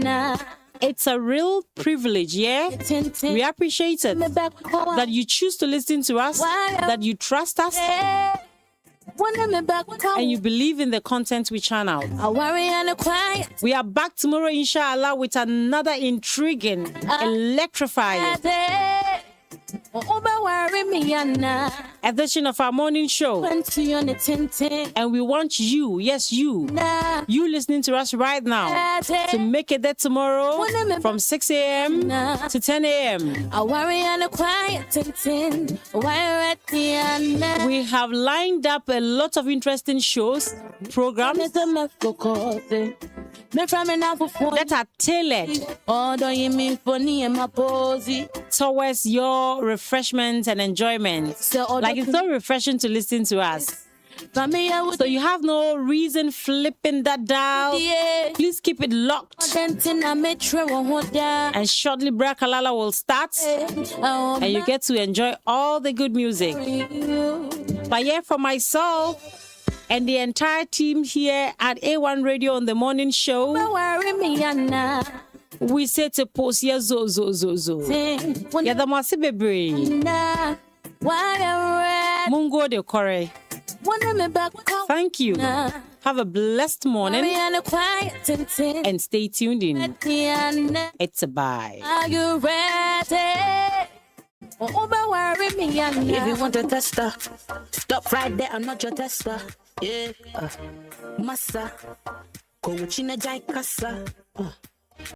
It's a real privilege, yeah? We appreciate it that you choose to listen to us, that you trust us, and you believe in the content we channel. We are back tomorrow, inshallah, with another intriguing, electrifying edition of our morning show. And we want you, yes, you listening to us right now, to make it there tomorrow from 6 a.m. to 10 a.m. We have lined up a lot of interesting shows, programs that are tailored towards your refreshment and enjoyment. Like, it's so refreshing to listen to us. So you have no reason flipping that dial. Please keep it locked. And shortly Brakalala will start, and you get to enjoy all the good music. But yeah, for myself and the entire team here at A1 Radio on the morning show, we say to post ya zo. Ya da mwasi bebre. Mungo de kore. Thank you. Have a blessed morning. And stay tuned in. It's a bye. Are you ready? If you want a tester, stop right there. I'm not your tester. Yeah. Massa. Go china jai kasa.